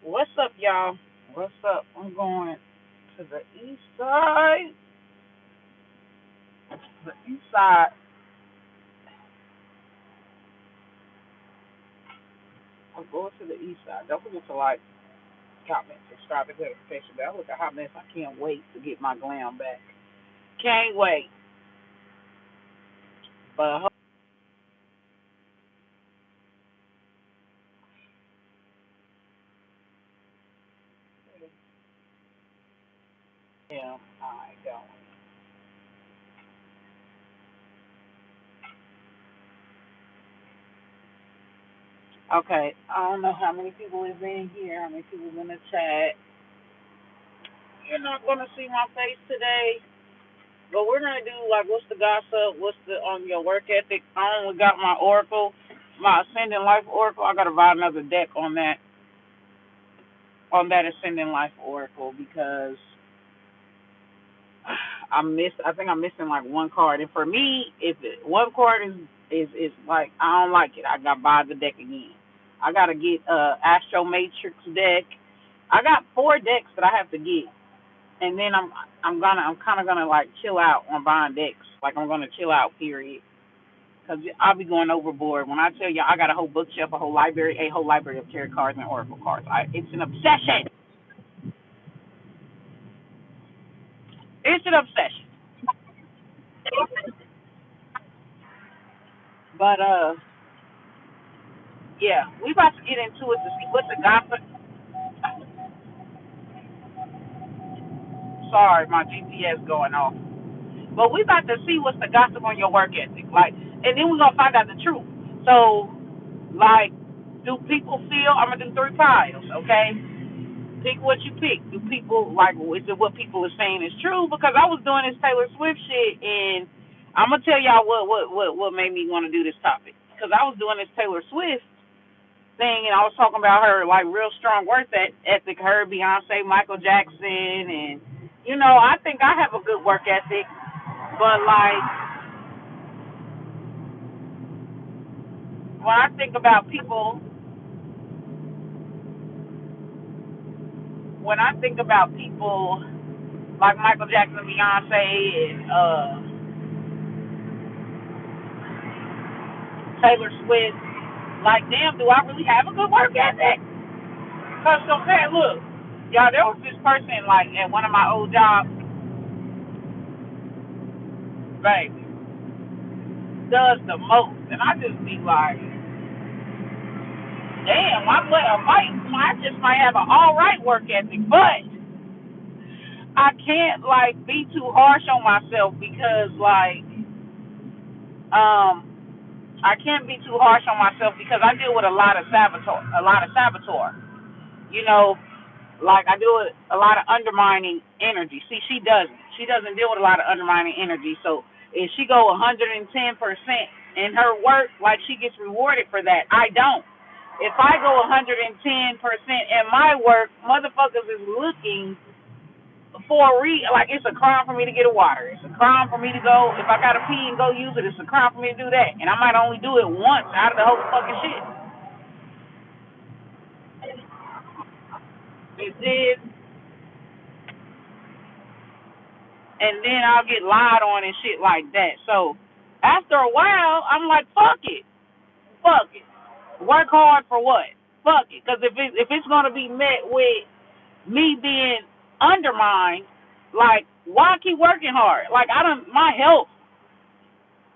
What's up, y'all? What's up? I'm going to the east side. The east side. I'm going to the east side. Don't forget to like, comment, subscribe, and notification bell. Look at how mess I can't wait to get my glam back. Can't wait. But yeah, I don't. Okay, I don't know how many people is in here, how many people in the chat. You're not gonna see my face today, but we're gonna do like what's the gossip, what's the on your work ethic. I only got my oracle, my ascending life oracle. I gotta buy another deck on that ascending life oracle because I think I'm missing like one card. And for me, if one card is like I don't like it, I gotta buy the deck again. I gotta get Astro Matrix deck. I got four decks that I have to get, and then I'm kind of gonna like chill out on buying decks. Like I'm gonna chill out, period. Cause I'll be going overboard when I tell you I got a whole bookshelf, a whole library of tarot cards and oracle cards. It's an obsession. It's an obsession. But yeah, we about to get into it to see what the gossip. Sorry, my GPS going off. But we about to see what's the gossip on your work ethic, like, and then we're gonna find out the truth. So, like, do people feel? I'm gonna do three piles, okay? Pick what you pick. Do people like? Is it what people are saying is true? Because I was doing this Taylor Swift shit, and I'm gonna tell y'all what made me want to do this topic. Because I was doing this Taylor Swift thing, and I was talking about her like real strong work ethic. Her, Beyonce, Michael Jackson, and I think I have a good work ethic. But like when I think about people, when I think about people like Michael Jackson, Beyonce, and Taylor Swift, like damn, do I really have a good work ethic? Cause compared, look, y'all, there was this person like at one of my old jobs, baby, does the most, and I just be like. Damn, I just might have an all right work ethic, but I can't like be too harsh on myself because like um I can't be too harsh on myself because I deal with a lot of saboteur. You know, like I deal with a lot of undermining energy. See, she doesn't. She doesn't deal with a lot of undermining energy. So if she go 110% in her work, like she gets rewarded for that. I don't. If I go 110% in my work, motherfuckers is looking for like it's a crime for me to get a water. It's a crime for me to go if I gotta pee and go use it. It's a crime for me to do that, and I might only do it once out of the whole fucking shit. It did, and then I'll get lied on and shit like that. So after a while, I'm like, fuck it, work hard for what? Fuck it, because if it's gonna be met with me being undermined, like why keep working hard? Like my health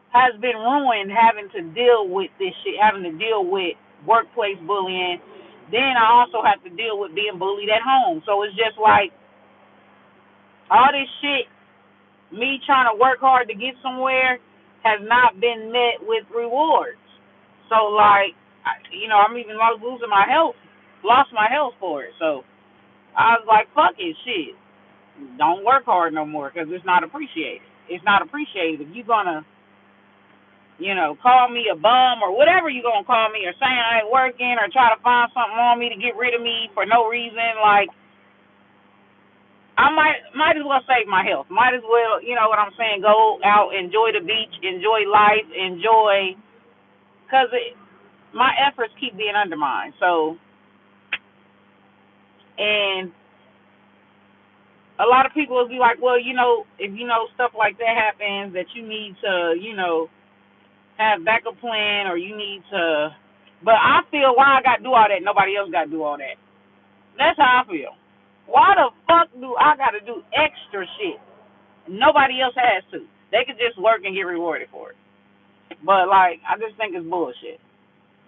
has been ruined having to deal with this shit, having to deal with workplace bullying. Then I also have to deal with being bullied at home. So it's just like all this shit, me trying to work hard to get somewhere has not been met with rewards. So like, I'm even losing my health, lost my health for it. So I was like, fuck it, shit. Don't work hard no more because it's not appreciated. It's not appreciated. If you're gonna call me a bum or whatever you gonna call me or saying I ain't working or try to find something on me to get rid of me for no reason, like I might as well save my health. Might as well, you know what I'm saying, go out, enjoy the beach, enjoy life, enjoy, because my efforts keep being undermined. So people will be like, well, if stuff like that happens, that you need to, have backup plan, or you need to. But I feel, why I got to do all that, nobody else got to do all that. That's how I feel. Why the fuck do I got to do extra shit? Nobody else has to. They could just work and get rewarded for it. But like, I just think it's bullshit.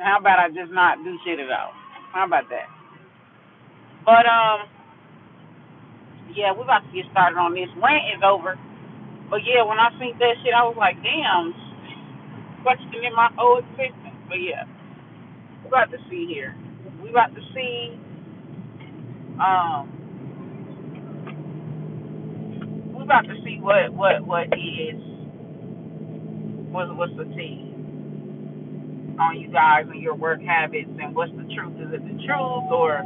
How about I just not do shit at all? How about that? But yeah, we're about to get started on this. Rant is over. But yeah, when I seen that shit, I was like, damn, questioning my whole existence. But yeah, we're about to see here. We about to see. Um, we're about to see what is what's the tea on you guys and your work habits, and what's the truth? Is it the truth, or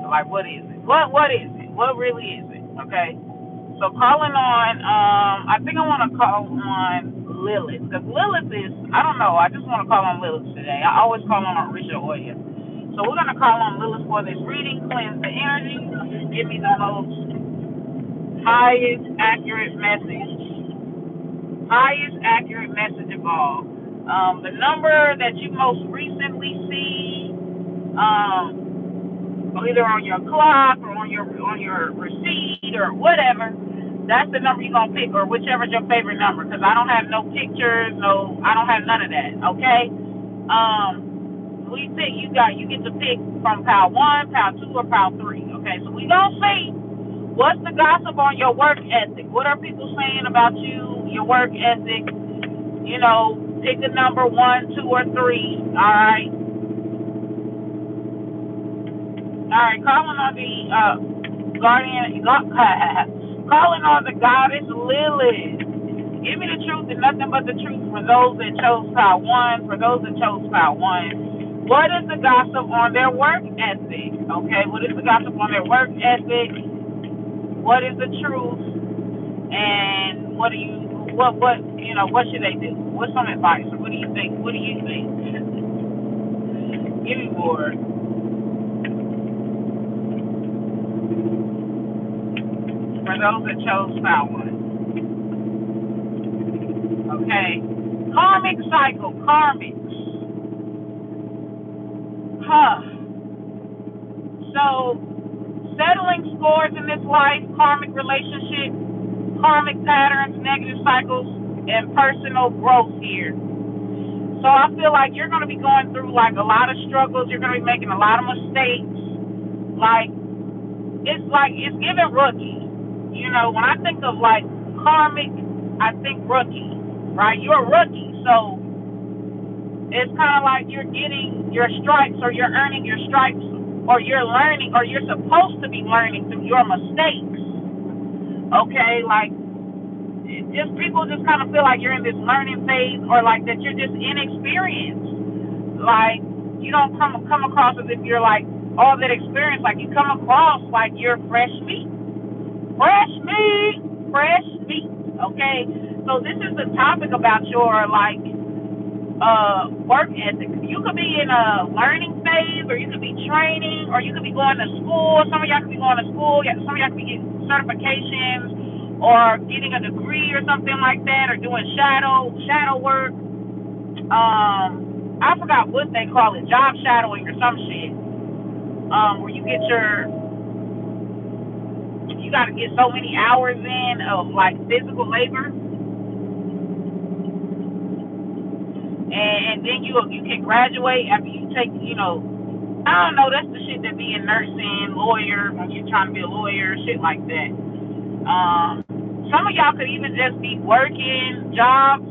like what is it? What is it? What really is it? Okay. So calling on, I think I want to call on Lilith, because Lilith is, I don't know, I just want to call on Lilith today. I always call on Orisha Oya. So we're going to call on Lilith for this reading, cleanse the energy, give me the most highest accurate message of all. The number that you most recently see, either on your clock or on your receipt or whatever, that's the number you're gonna pick, or whichever's your favorite number. Because I don't have no pictures, I don't have none of that. Okay. We pick. You get to pick from pile 1, pile 2, or pile 3. Okay. So we gonna see what's the gossip on your work ethic. What are people saying about you, your work ethic? Pick a number 1, 2, or 3. All right. All right. Calling on the guardian. Calling on the goddess Lilith. Give me the truth and nothing but the truth for those that chose pile 1. For those that chose pile 1, what is the gossip on their work ethic? Okay, what is the gossip on their work ethic? What is the truth? And what should they do? What's some advice? What do you think? Give me more. For those that chose pile 1. Okay. Karmic cycle. Karmics. So, settling scores in this life, karmic relationships, karmic patterns, negative cycles, and personal growth here. So I feel like you're going to be going through like a lot of struggles. You're going to be making a lot of mistakes. It's giving rookie. When I think of like karmic, I think rookie, right? You're a rookie. So it's kind of like you're getting your stripes, or you're earning your stripes, or you're learning, or you're supposed to be learning through your mistakes. Okay, like people just kind of feel like you're in this learning phase, or like that you're just inexperienced. Like you don't come across as if you're like all that experienced. Like you come across like you're fresh meat. Okay, so this is the topic about your like work ethic. You could be in a learning phase, or you could be training, or you could be going to school. Some of y'all could be going to school. Some of y'all could be getting certifications, or getting a degree or something like that, or doing shadow work. I forgot what they call it, job shadowing or some shit. Where you got to get so many hours in of like physical labor, and then you can graduate after you take, I don't know, that's the shit that be in nursing, lawyer, when you're trying to be a lawyer, shit like that. Some of y'all could even just be working jobs,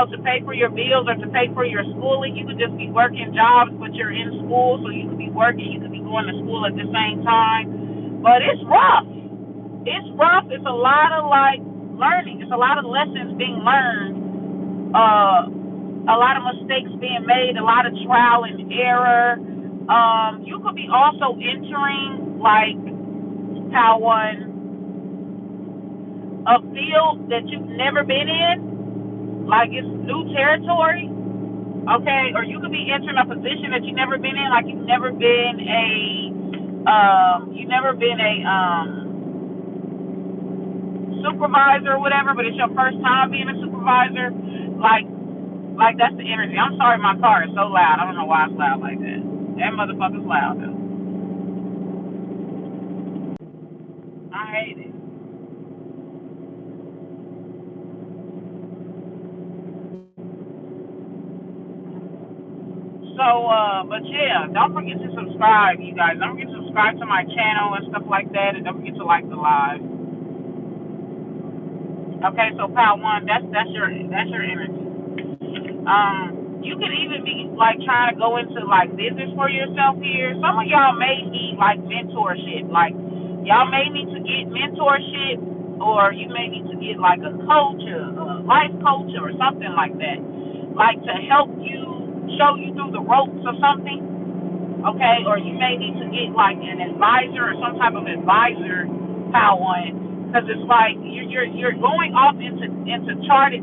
to pay for your bills or to pay for your schooling. You could just be working jobs, but you're in school, so you could be working, you could be going to school at the same time. But it's rough. It's a lot of like learning. It's a lot of lessons being learned. A lot of mistakes being made, a lot of trial and error. You could be also entering like pile 1, a field that you've never been in. Like it's new territory, okay? Or you could be entering a position that you've never been in, like you've never been You never been a supervisor or whatever, but it's your first time being a supervisor, like that's the energy. I'm sorry, my car is so loud. I don't know why it's loud like that. That motherfucker's loud though. I hate it. So, but yeah, don't forget to subscribe, you guys. Don't forget to subscribe to my channel and stuff like that, and don't forget to like the live. Okay, so Pal One, that's your energy. You could even be like trying to go into like business for yourself here. Some of y'all may need like mentorship. Like y'all may need to get mentorship, or you may need to get like a coach, a life coach, or something like that. Like to help you, show you through the ropes or something. Okay, or you may need to get like an advisor or some type of advisor, Pal One, because it's like you're going off into uncharted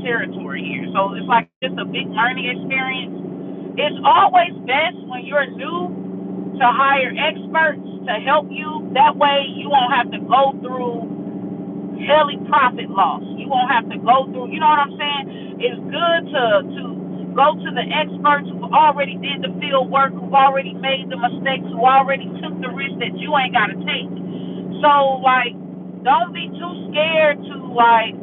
territory here. So it's like just a big learning experience. It's always best when you're new to hire experts to help you. That way you won't have to go through heli profit loss. You won't have to go through. You know what I'm saying? It's good to go to the experts who already did the field work, who already made the mistakes, who already took the risk that you ain't got to take. So like, don't be too scared to like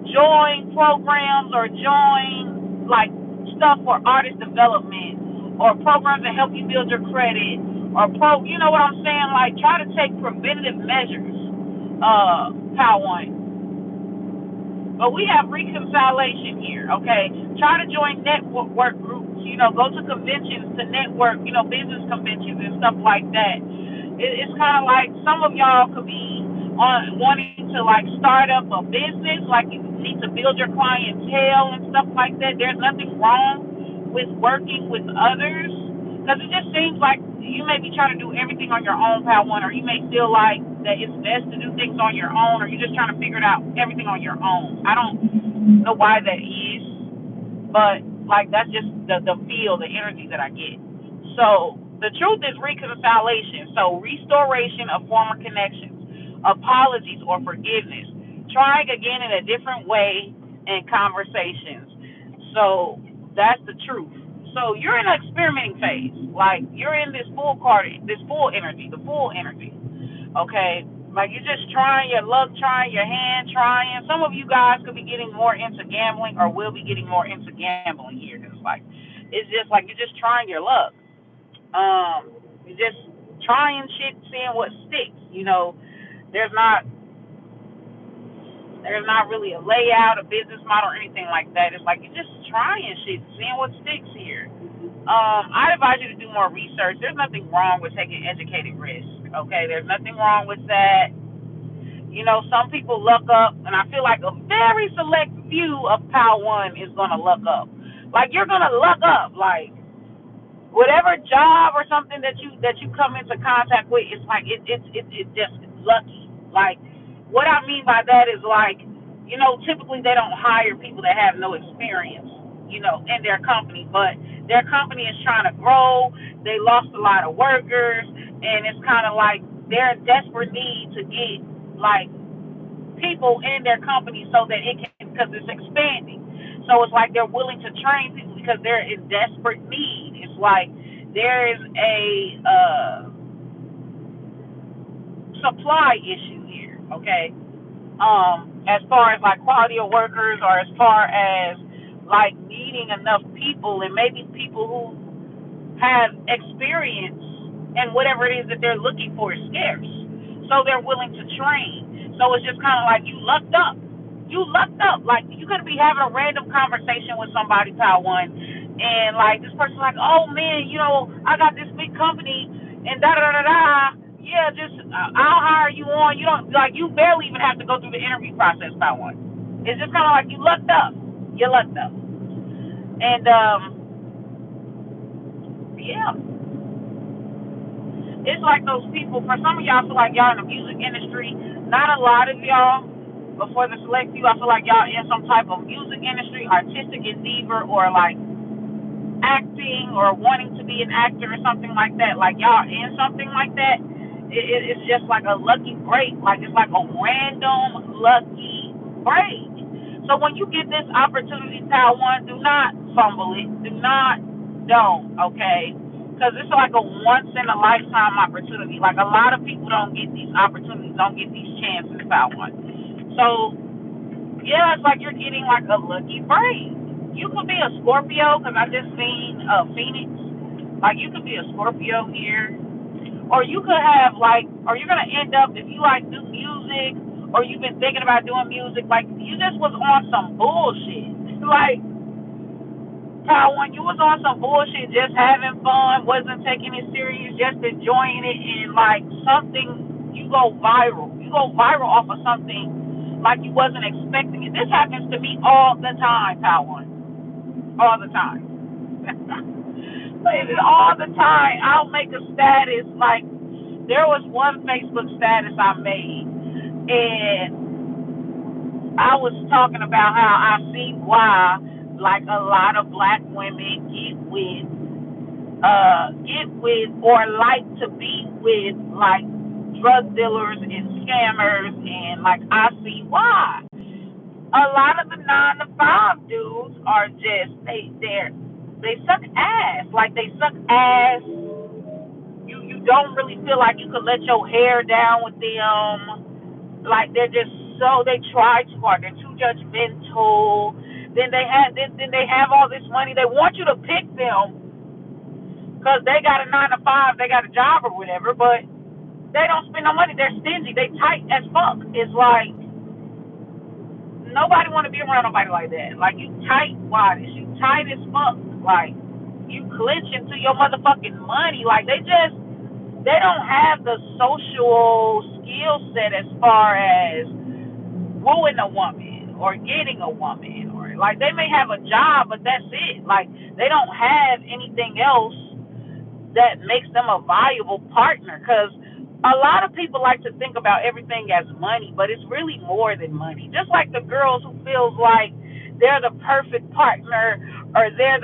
join programs or join like stuff for artist development or programs that help you build your credit or you know what I'm saying? Like try to take preventative measures, Pal One. But we have reconciliation here, okay? Try to join network groups, go to conventions to network, business conventions and stuff like that. It's kind of like some of y'all could be wanting to like start up a business, like you need to build your clientele and stuff like that. There's nothing wrong with working with others, because it just seems like you may be trying to do everything on your own, Pal One, or you may feel like that it's best to do things on your own, or you're just trying to figure it out everything on your own. I don't know why that is, but like that's just the feel, the energy that I get. So the truth is reconciliation. So restoration of former connections, apologies or forgiveness, trying again in a different way in conversations. So that's the truth. So you're in an experimenting phase. Like you're in this full card, this full energy, the full energy. Okay? Like you're just trying your luck, trying your hand, trying. Some of you guys could be getting more into gambling or will be getting more into gambling here. It's just like you're just trying your luck. You're just trying shit, seeing what sticks. There's not really a layout, a business model, or anything like that. It's like you're just trying shit, seeing what sticks here. I advise you to do more research. There's nothing wrong with taking educated risk. Okay, there's nothing wrong with that. Some people luck up, and I feel like a very select few of Pal One is gonna luck up. Like you're gonna luck up, like whatever job or something that you come into contact with. It's like it's just lucky. Like what I mean by that is like, typically they don't hire people that have no experience, in their company, but their company is trying to grow. They lost a lot of workers, and it's kind of like they're in desperate need to get like people in their company so that it can, because it's expanding. So it's like they're willing to train people because they're in desperate need. It's like there is a supply issue here, okay? As far as like quality of workers, or as far as like needing enough people, and maybe people who have experience and whatever it is that they're looking for is scarce. So they're willing to train. So it's just kind of like you lucked up. You lucked up. Like you could be having a random conversation with somebody, Pal One, and like this person's like, oh man, I got this big company and da da da da. Yeah, just I'll hire you on. You don't like you barely even have to go through the interview process, Pal One. It's just kind of like you lucked up. You lucked up. And yeah. It's like those people, for some of y'all, I feel like y'all in the music industry. Not a lot of y'all, but for the select few, I feel like y'all in some type of music industry, artistic endeavor, or like acting or wanting to be an actor or something like that, like y'all in something like that, it's just like a lucky break. Like it's like a random lucky break. So when you get this opportunity, Pal One, do not fumble it. Don't, okay? Because it's like a once in a lifetime opportunity. Like a lot of people don't get these opportunities, don't get these chances, Pal One. So yeah, it's like you're getting like a lucky break. You could be a Scorpio, because I just seen Phoenix. Like you could be a Scorpio here, or you could have like, or you're gonna end up, if you like do music, or you've been thinking about doing music, like you just was on some bullshit. Like Kyle, when you was on some bullshit, just having fun, wasn't taking it serious, just enjoying it, and like something, you go viral. You go viral off of something like you wasn't expecting it. This happens to me all the time, Kyle. All the time. All the time. I'll make a status. Like, there was one Facebook status I made, and I was talking about how I see why, like, a lot of black women get with, or like to be with, like, drug dealers and scammers, and, like, I see why. A lot of the 9 to 5 dudes are just, they suck ass. Like, they suck ass. You don't really feel like you could let your hair down with them. Like, they're just they try too hard. They're too judgmental. Then they have all this money. They want you to pick them because they got a 9 to 5, they got a job or whatever, but they don't spend no money. They're stingy. They tight as fuck. It's like, nobody want to be around nobody like that. Like, you tight wadish. You tight as fuck. Like, you clench into your motherfucking money. Like, they don't have the social skill set as far as wooing a woman or getting a woman, or like they may have a job, but that's it. Like, they don't have anything else that makes them a valuable partner, because a lot of people like to think about everything as money, but it's really more than money. Just like the girls who feels like they're the perfect partner, or they're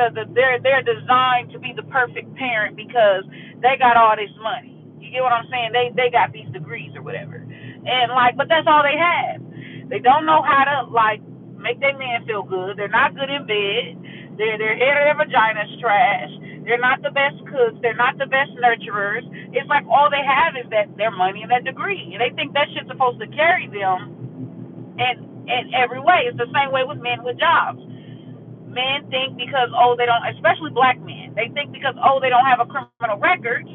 designed to be the perfect parent because they got all this money. You get what I'm saying? They got these degrees or whatever, and like, but that's all they have. They don't know how to like make their man feel good. They're not good in bed. Their head or their vagina's trash. They're not the best cooks. They're not the best nurturers. It's like all they have is that their money and that degree, and they think that shit's supposed to carry them in every way. It's the same way with men with jobs. Men think because, they don't, especially black men, they think because, they don't have a criminal record,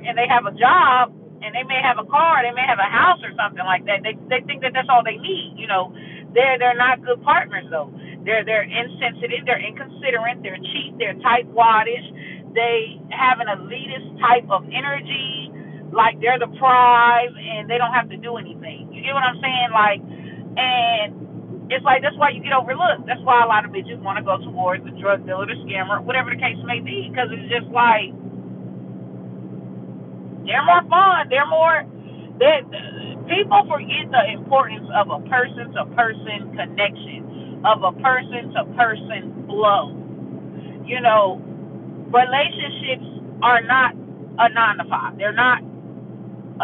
and they have a job, and they may have a car, they may have a house or something like that. They think that that's all they need. They're not good partners though. They're insensitive, they're inconsiderate, they're cheap, they're tightwadish, they have an elitist type of energy, like they're the prize and they don't have to do anything. You get what I'm saying? Like, and it's like, that's why you get overlooked. That's why a lot of bitches want to go towards the drug dealer, the scammer, whatever the case may be, because it's just like, they're more fun. People forget the importance of a person-to-person connection, of a person-to-person flow. Relationships are not a 9 to 5. They're not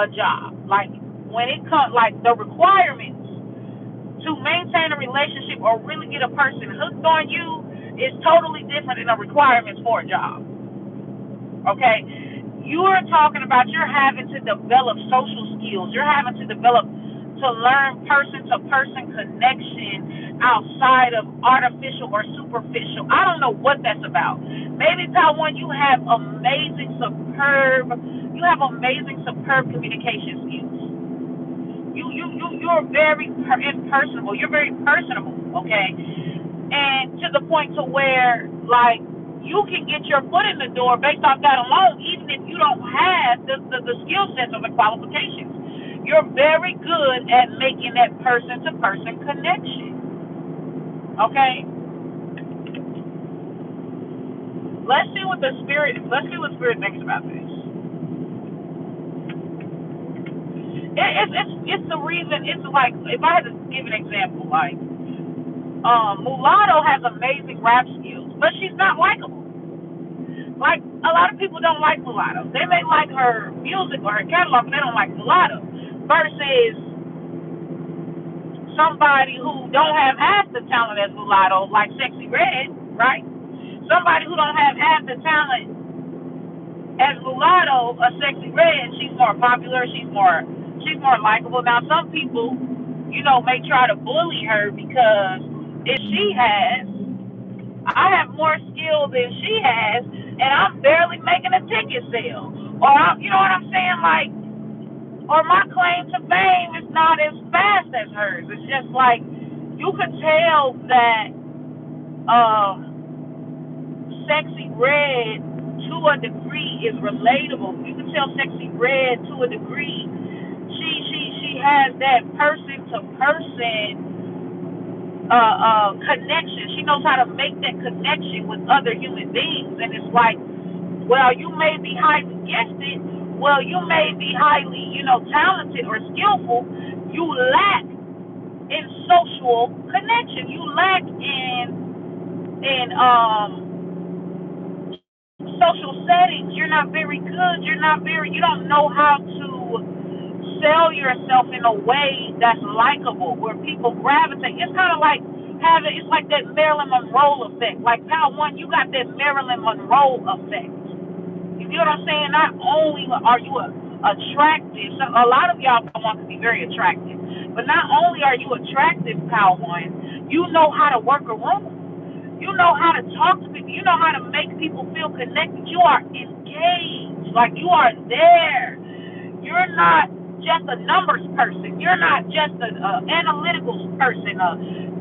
a job. Like, when it comes, like, the requirements to maintain a relationship or really get a person hooked on you is totally different than the requirements for a job. Okay? You are talking about, you're having to develop social skills. You're having to learn person-to-person connection outside of artificial or superficial. I don't know what that's about. Maybe, Taiwan, you have amazing, superb communication skills. You're very impersonable. You're very personable, okay? And to the point to where, like, you can get your foot in the door based off that alone, even if you don't have the skill sets or the qualifications. You're very good at making that person-to-person connection. Okay? Let's see what Spirit thinks about this. It's the reason. It's like, if I had to give an example, like, Mulatto has amazing rap skills, but she's not likable. Like, a lot of people don't like Mulatto. They may like her music or her catalog, but they don't like Mulatto. Versus somebody who don't have half the talent as Mulatto, like Sexy Red, right? Somebody who don't have half the talent as Mulatto, a Sexy Red, she's more popular, she's more likable. Now some people, may try to bully her because if she has, I have more skill than she has, and I'm barely making a ticket sale. Or you know what I'm saying? Like, or my claim to fame is not as fast as hers. It's just like you could tell that um, Sexy Red to a degree is relatable. You can tell Sexy Red to a degree. She has that person to person connection. She knows how to make that connection with other human beings, and it's like, well, you may be highly gifted. Well, you may be highly, talented or skillful. You lack in social connection. You lack in social settings. You're not very good. You don't know how to sell yourself in a way that's likable, where people gravitate. It's kind of like it's like that Marilyn Monroe effect. Like, Power One, you got that Marilyn Monroe effect. You get what I'm saying? Not only are you attractive, so a lot of y'all want to be very attractive, but not only are you attractive, Power One, you know how to work a room. You know how to talk to people. You know how to make people feel connected. You are engaged. Like, you are there. You're not just a numbers person. You're not just an analytical person.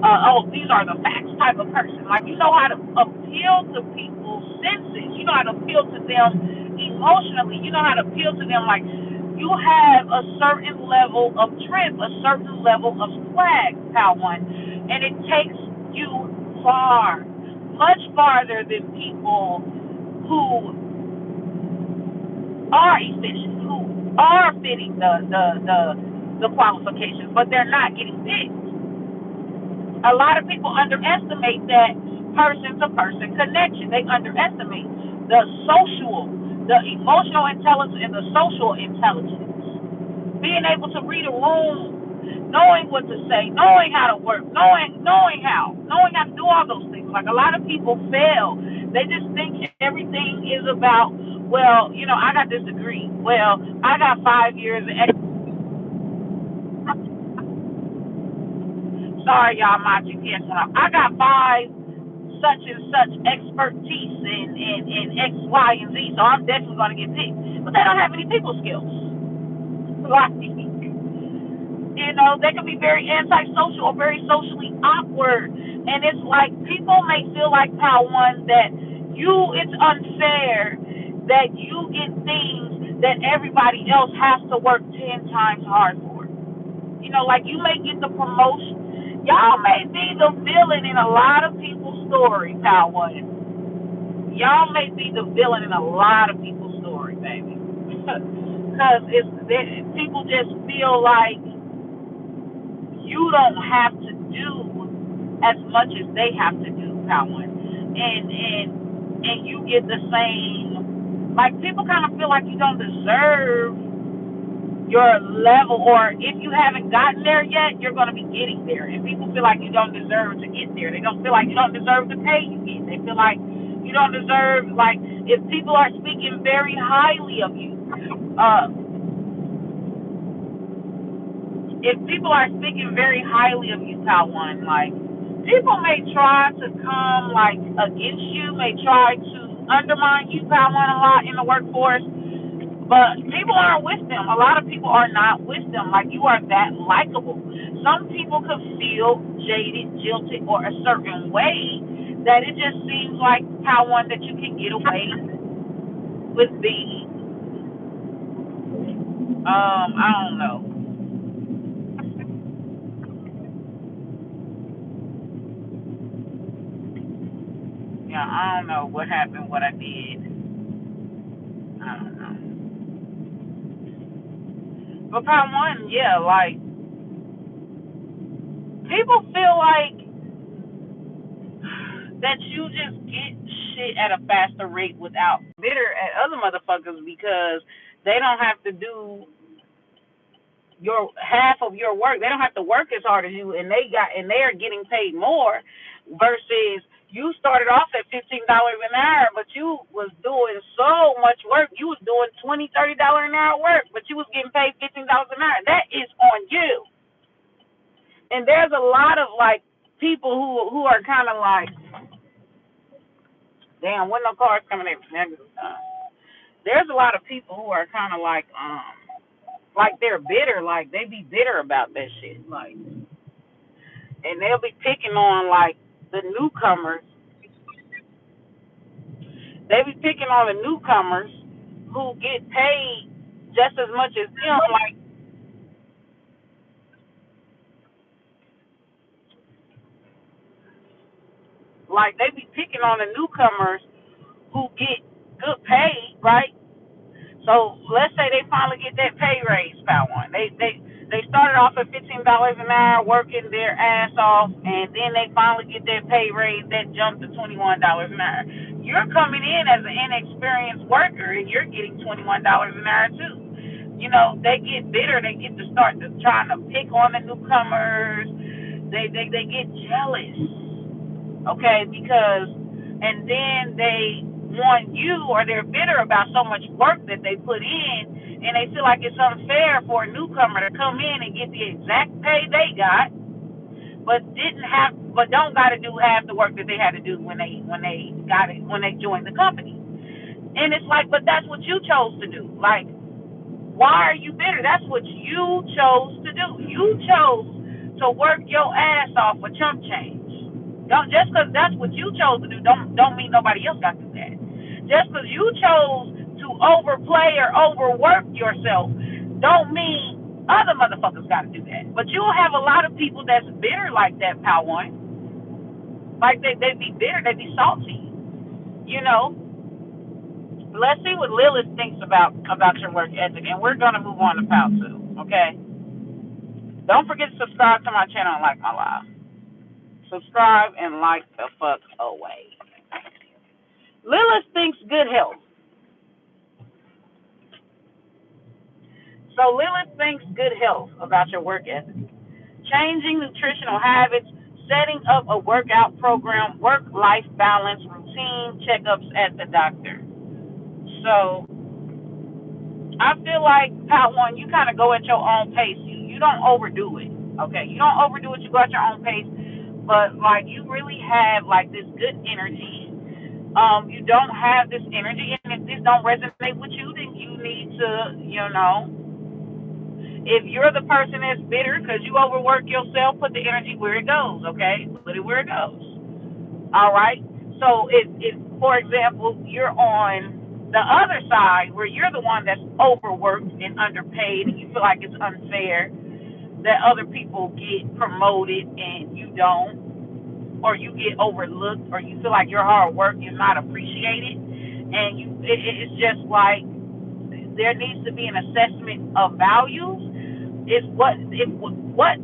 Oh, these are the facts type of person. Like, you know how to appeal to people's senses. You know how to appeal to them emotionally. You know how to appeal to them. Like, you have a certain level of trip, a certain level of swag, Pal One, and it takes you far, much farther than people who are efficient, who are fitting the qualifications, but they're not getting picked. A lot of people underestimate that person to person connection. They underestimate the social, the emotional intelligence, and the social intelligence. Being able to read a room, knowing what to say, knowing how to work, knowing how to do all those things. Like, a lot of people fail. They just think everything is about, well, I got this degree. Well, I got 5 years. Sorry, y'all, my GPS went off. I got five such and such expertise in X, Y, and Z, so I'm definitely going to get picked. But they don't have any people skills. Like, they can be very antisocial or very socially awkward. And it's like, people may feel like, Power One, that it's unfair that you get things that everybody else has to work 10 times hard for. Like, you may get the promotion. Y'all may be the villain in a lot of people's stories, Power One. Y'all may be the villain in a lot of people's stories, baby. Because people just feel like you don't have to do as much as they have to do, Power One. And you get the same, like, people kind of feel like you don't deserve your level, or if you haven't gotten there yet, you're going to be getting there. And people feel like you don't deserve to get there. They don't feel like you don't deserve the pay you get. They feel like you don't deserve, like, if people are speaking very highly of you, if people are speaking very highly of you, Pal One, like, people may try to come, like, against you, may try to undermine you, Pal One, a lot in the workforce. But people aren't with them. A lot of people are not with them. Like, you are that likable. Some people could feel jaded, jilted, or a certain way that it just seems like, Pal One, that you can get away with being, I don't know. Yeah, I don't know what happened, what I did. I don't know. But Pal One, yeah, like, people feel like that you just get shit at a faster rate without bitter at other motherfuckers because they don't have to do your half of your work. They don't have to work as hard as you, and they are getting paid more. Versus you started off at $15 an hour, but you was doing so much work. You was doing $20, $30 an hour work, but you was getting paid $15 an hour. That is on you. And there's a lot of like people who are kind of like, damn, when no cars coming in. There's a lot of people who are kind of like they're bitter, like they be bitter about that shit, like, and they'll be picking on like the newcomers. They be picking on the newcomers who get paid just as much as them, like they be picking on the newcomers who get good pay, right? So let's say they finally get that pay raise, Power One. They started off at $15 an hour working their ass off, and then they finally get that pay raise that jumped to $21 an hour. You're coming in as an inexperienced worker, and you're getting $21 an hour too. You know, they get bitter. They get to start to trying to pick on the newcomers. They get jealous, okay? Because, and then they want you, or they're bitter about so much work that they put in, and they feel like it's unfair for a newcomer to come in and get the exact pay they got, but don't got to do half the work that they had to do when they joined the company. And it's like, but that's what you chose to do. Like, why are you bitter? That's what you chose to do. You chose to work your ass off for chump change. Don't, just because that's what you chose to do, don't mean nobody else got to do that. Just because you chose to overplay or overwork yourself, don't mean other motherfuckers got to do that. But you'll have a lot of people that's bitter like that, Power One. Like they be bitter, they be salty. You know. Let's see what Lilith thinks about your work ethic, and we're gonna move on to Power Two. Okay. Don't forget to subscribe to my channel and like my live. Subscribe and like the fuck away. Lilith thinks good health. So Lilith thinks good health about your work ethic. Changing nutritional habits, setting up a workout program, work-life balance, routine checkups at the doctor. So I feel like, Power One, you kind of go at your own pace. You don't overdo it, okay? You don't overdo it. You go at your own pace. But, like, you really have, like, this good energy. You don't have this energy, and if this don't resonate with you, then you need to, if you're the person that's bitter because you overwork yourself, put the energy where it goes, okay? Put it where it goes. All right? So if for example, you're on the other side where you're the one that's overworked and underpaid and you feel like it's unfair that other people get promoted and you don't, or you get overlooked, or you feel like your hard work is not appreciated, and it's just like there needs to be an assessment of values. It's what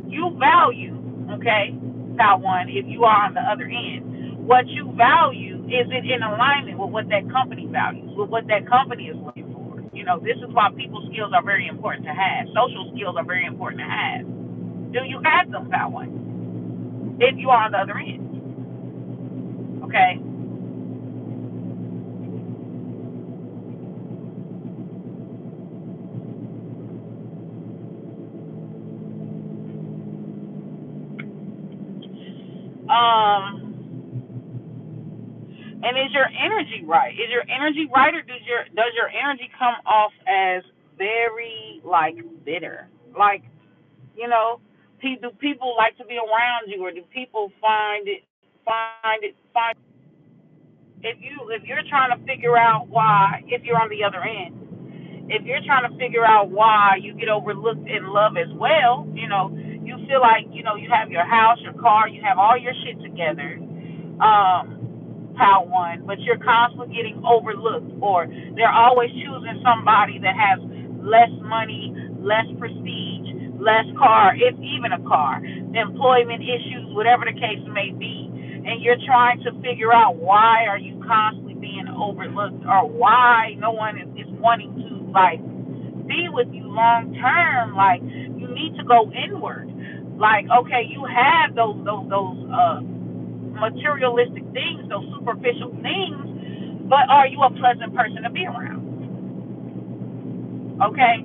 you value, okay, Power One, if you are on the other end. What you value, is it in alignment with what that company values, with what that company is looking for? This is why people skills are very important to have. Social skills are very important to have. Do you have them, Power One, if you are on the other end? Okay? And is your energy right? Is your energy right, or does your energy come off as very like bitter? Like, do people like to be around you, or do people find if you're trying to figure out why, if you're on the other end, if you're trying to figure out why you get overlooked in love as well, you feel like, you have your house, your car, you have all your shit together, Power One, but you're constantly getting overlooked, or they're always choosing somebody that has less money, less prestige, less car, if even a car, employment issues, whatever the case may be. and you're trying to figure out why are you constantly being overlooked, or why no one is wanting to like be with you long term, like you need to go inward. Like, okay, you have those materialistic things, those superficial things, but are you a pleasant person to be around? Okay,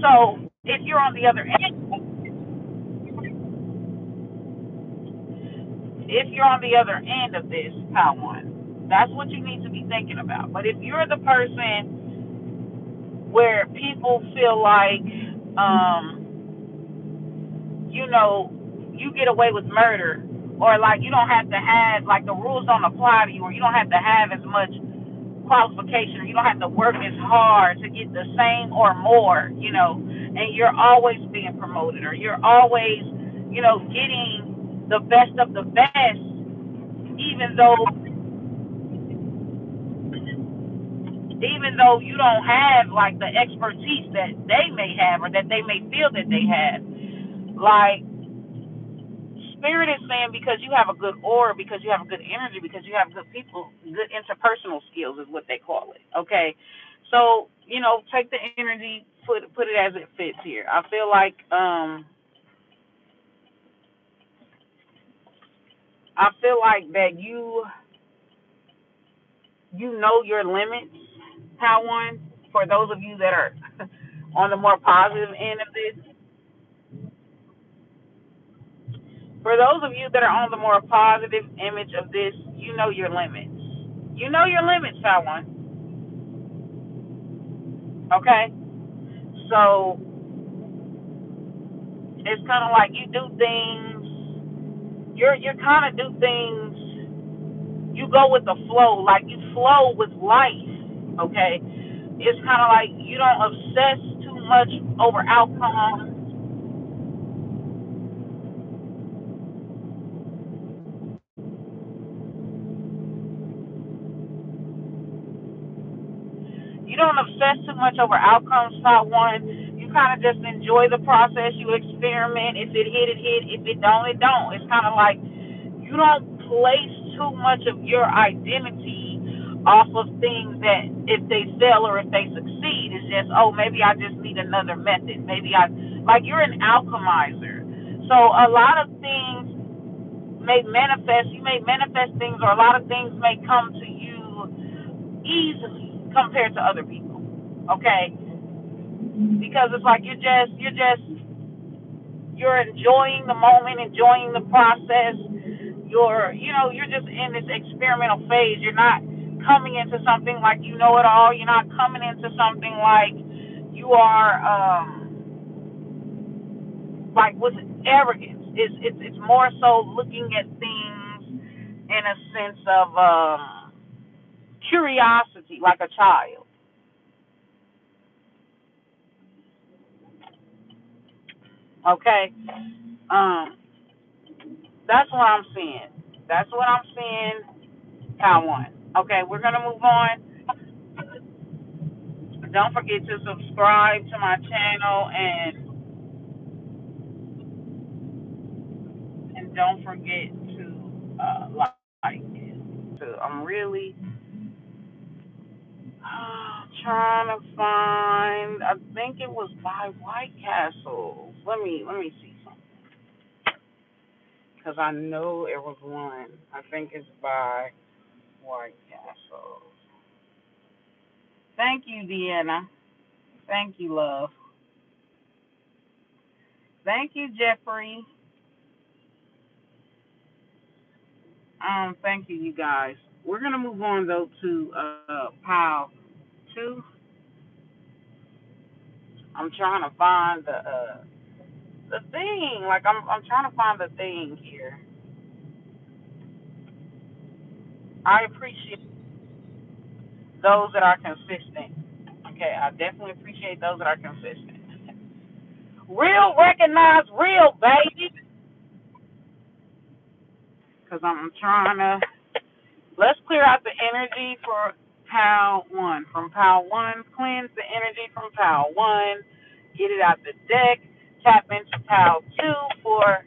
so if you're on the other end, if you're on the other end of this, Power One, that's what you need to be thinking about. But if you're the person where people feel like, you know, you get away with murder, or like you don't have to have, like the rules don't apply to you, or you don't have to have as much qualification, or you don't have to work as hard to get the same or more, and you're always being promoted, or you're always, getting the best of the best, even though you don't have like the expertise that they may have, or that they may feel that they have. Like, spirit is saying, because you have a good aura, because you have a good energy, because you have good people, good interpersonal skills is what they call it. Okay, so take the energy, put it as it fits here. I feel like that you know your limits, how one. For those of you that are on the more positive end of this, for those of you that are on the more positive image of this, you know your limits. You know your limits, how one. Okay, so it's kind of like you do things. You're kind of do things. You go with the flow, like you flow with life. Okay, it's kind of like you don't obsess too much over outcomes. You don't obsess too much over outcomes. Part one, you kind of just enjoy the process. You experiment. If it hit, it hit. If it don't, it don't. It's kind of like you don't place too much of your identity off of things that if they fail or if they succeed, it's just, oh, maybe I just need another method. Maybe like you're an alchemizer. So a lot of things may manifest, you may manifest things, or a lot of things may come to you easily compared to other people. Okay? Because it's like you're enjoying the moment, enjoying the process. You're just in this experimental phase. You're not coming into something like you know it all. You're not coming into something like you are like with arrogance. It's more so looking at things in a sense of curiosity, like a child. Okay, um, that's what I'm seeing. That's what I'm seeing. Count one. Okay, we're gonna move on. Don't forget to subscribe to my channel, and don't forget to like it. So I'm really trying to find. I think it was by White Castle. Let me see something, because I know it was one. I think it's by White Castle. Thank you, Deanna. Thank you, love. Thank you, Jeffrey. Thank you, you guys. We're gonna move on though to pile two. I'm trying to find the thing. Like I'm trying to find the thing here. I appreciate those that are consistent. Okay, I definitely appreciate those that are consistent. Real recognize real, baby. Because I'm trying to. Let's clear out the energy for pile one. From pile one, cleanse the energy from pile one. Get it out the deck. Tap into pile two for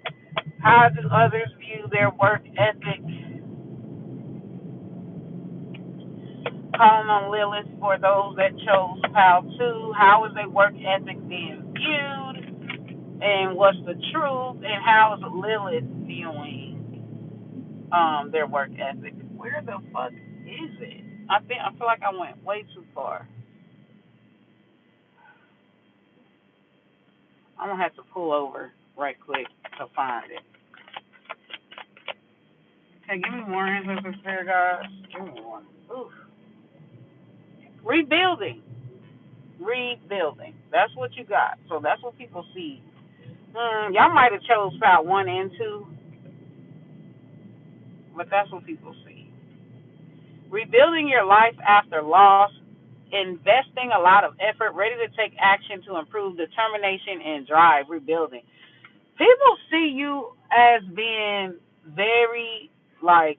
How do others view their work ethic? Calling on Lilith for those that chose PAL 2. How is their work ethic being viewed? And what's the truth? And how is Lilith viewing their work ethic? Where the fuck is it? I feel like I went way too far. I'm gonna have to pull over right quick to find it. Okay, give me more answers, fair guys. Give me one. Oof. Rebuilding. Rebuilding. That's what you got. So that's what people see. Y'all might have chose about 1 and 2, but that's what people see. Rebuilding your life after loss, investing a lot of effort, ready to take action to improve determination and drive. Rebuilding. People see you as being very like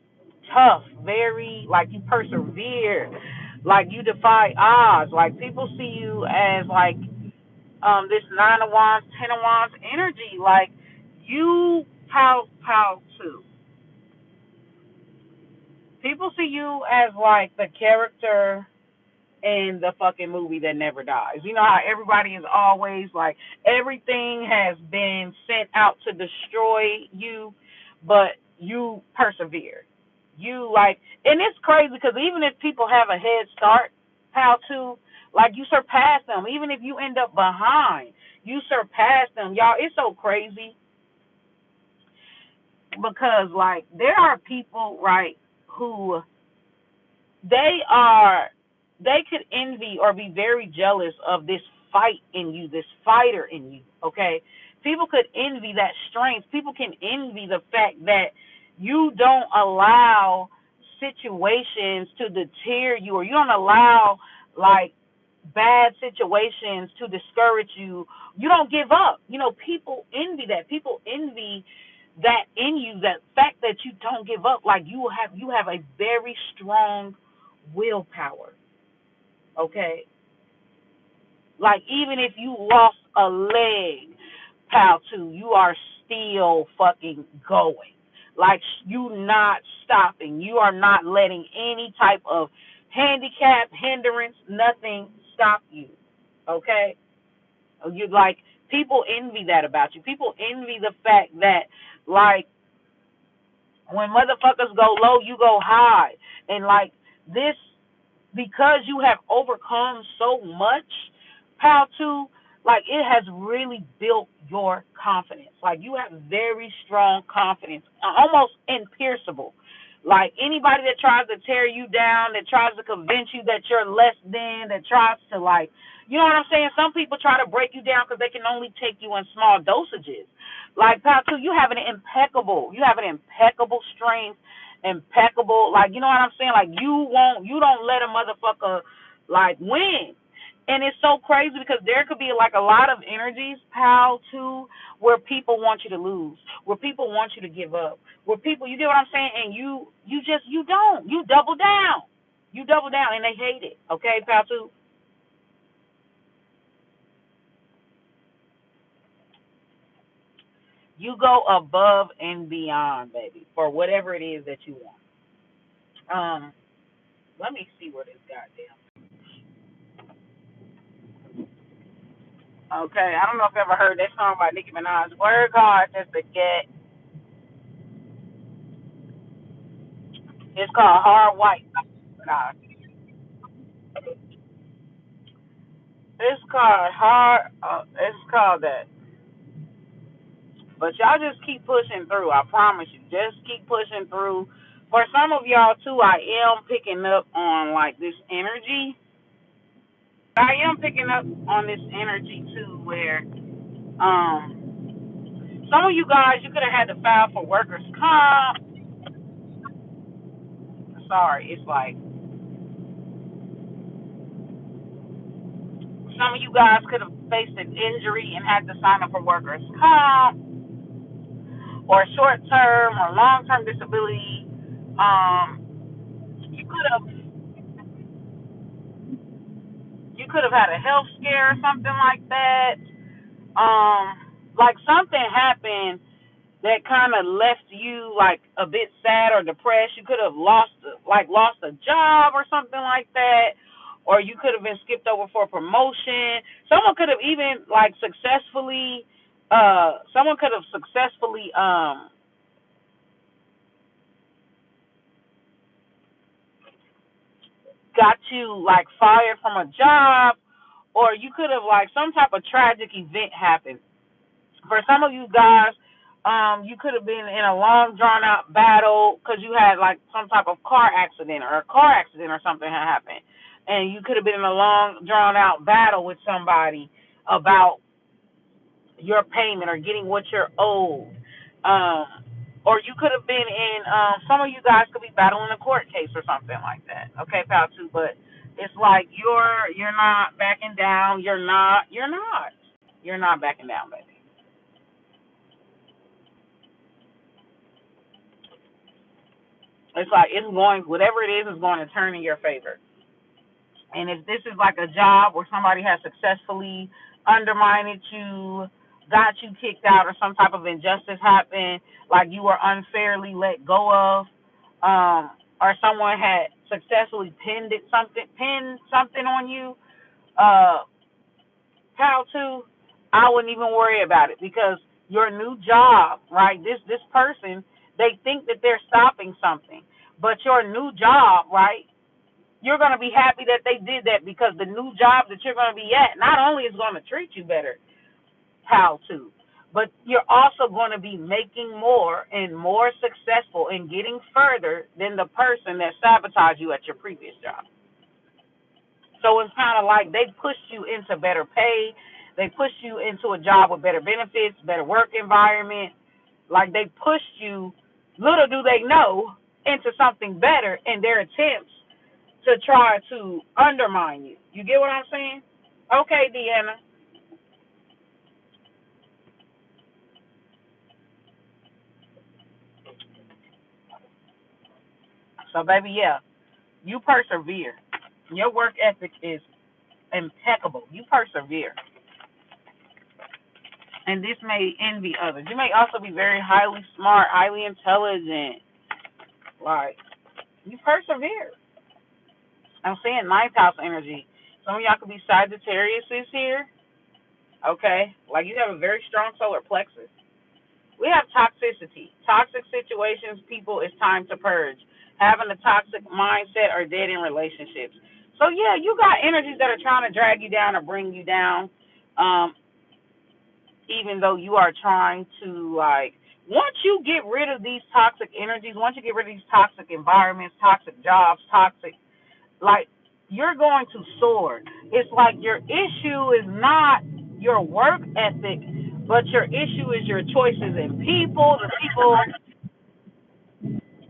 tough, very like you persevere, like you defy odds. Like people see you as like this 9 of Wands, 10 of Wands energy. Like you pow too. People see you as like the character in the fucking movie that never dies. You know how everybody is always like everything has been sent out to destroy you, but you persevere. You like, and it's crazy because even if people have a head start, how to like you surpass them. Even if you end up behind, you surpass them. Y'all, it's so crazy because like there are people right who they could envy or be very jealous of this fight in you, this fighter in you, okay? People could envy that strength. People can envy the fact that you don't allow situations to deter you, or you don't allow like bad situations to discourage you. You don't give up. You know, people envy that. People envy that in you, that fact that you don't give up. Like you have a very strong willpower. Okay? Like even if you lost a leg, pal two, you are still fucking going. Like you not stopping. You are not letting any type of handicap, hindrance, nothing stop you. Okay? You like people envy that about you. People envy the fact that like when motherfuckers go low, you go high. And like this, because you have overcome so much, how to, like, it has really built your confidence. Like, you have very strong confidence, almost impierceable. Like, anybody that tries to tear you down, that tries to convince you that you're less than, that tries to, like, you know what I'm saying? Some people try to break you down because they can only take you in small dosages. Like, Patu, you have an impeccable strength, impeccable, like, you know what I'm saying? Like, you don't let a motherfucker, like, win. And it's so crazy because there could be like a lot of energies, pal, too, where people want you to lose, where people want you to give up, where people, you get what I'm saying, and you don't, you double down, and they hate it. Okay, pal, too. You go above and beyond, baby, for whatever it is that you want. Um, Let me see where this goddamn. Okay, I don't know if you ever heard that song by Nicki Minaj. Work hard just to get. It's called Hard White. Nah, it's called hard. It's called that. But y'all just keep pushing through. I promise you. Just keep pushing through. For some of y'all too, I am picking up on like this energy. I am picking up on this energy too, where some of you guys you could have had to file for workers' comp. Sorry, it's like some of you guys could have faced an injury and had to sign up for workers' comp or short term or long term disability. You could have had a health scare or something like that. Like something happened that kind of left you like a bit sad or depressed. You could have lost a job or something like that, or you could have been skipped over for a promotion. Someone could have even like successfully, someone could have successfully got you like fired from a job, or you could have like some type of tragic event happen. For some of you guys, you could have been in a long drawn out battle because you had like some type of car accident or a car accident or something had happened, and you could have been in a long drawn out battle with somebody about your payment or getting what you're owed. Um, or you could have been in, some of you guys could be battling a court case or something like that. Okay, pal, too, but it's like you're not backing down. You're not backing down, baby. It's like it's going, whatever it is going to turn in your favor. And if this is like a job where somebody has successfully undermined you, got you kicked out, or some type of injustice happened, like you were unfairly let go of, or someone had successfully pinned something on you, uh, how to, I wouldn't even worry about it because your new job, right? This person, they think that they're stopping something, but your new job, right? You're going to be happy that they did that because the new job that you're going to be at not only is going to treat you better, how to, but you're also going to be making more and more successful and getting further than the person that sabotaged you at your previous job. So it's kind of like they pushed you into better pay. They pushed you into a job with better benefits, better work environment. Like they pushed you, little do they know, into something better in their attempts to try to undermine you. You get what I'm saying? Okay, Deanna. So, baby, yeah, you persevere. Your work ethic is impeccable. You persevere. And this may envy others. You may also be very highly smart, highly intelligent. Like, you persevere. I'm seeing ninth house energy. Some of y'all could be Sagittarius this here. Okay? Like, you have a very strong solar plexus. We have toxicity. Toxic situations, people, it's time to purge. Having a toxic mindset or dead in relationships. So, yeah, you got energies that are trying to drag you down or bring you down, um, even though you are trying to, like, once you get rid of these toxic energies, once you get rid of these toxic environments, toxic jobs, toxic, like, you're going to soar. It's like your issue is not your work ethic, but your issue is your choices in people,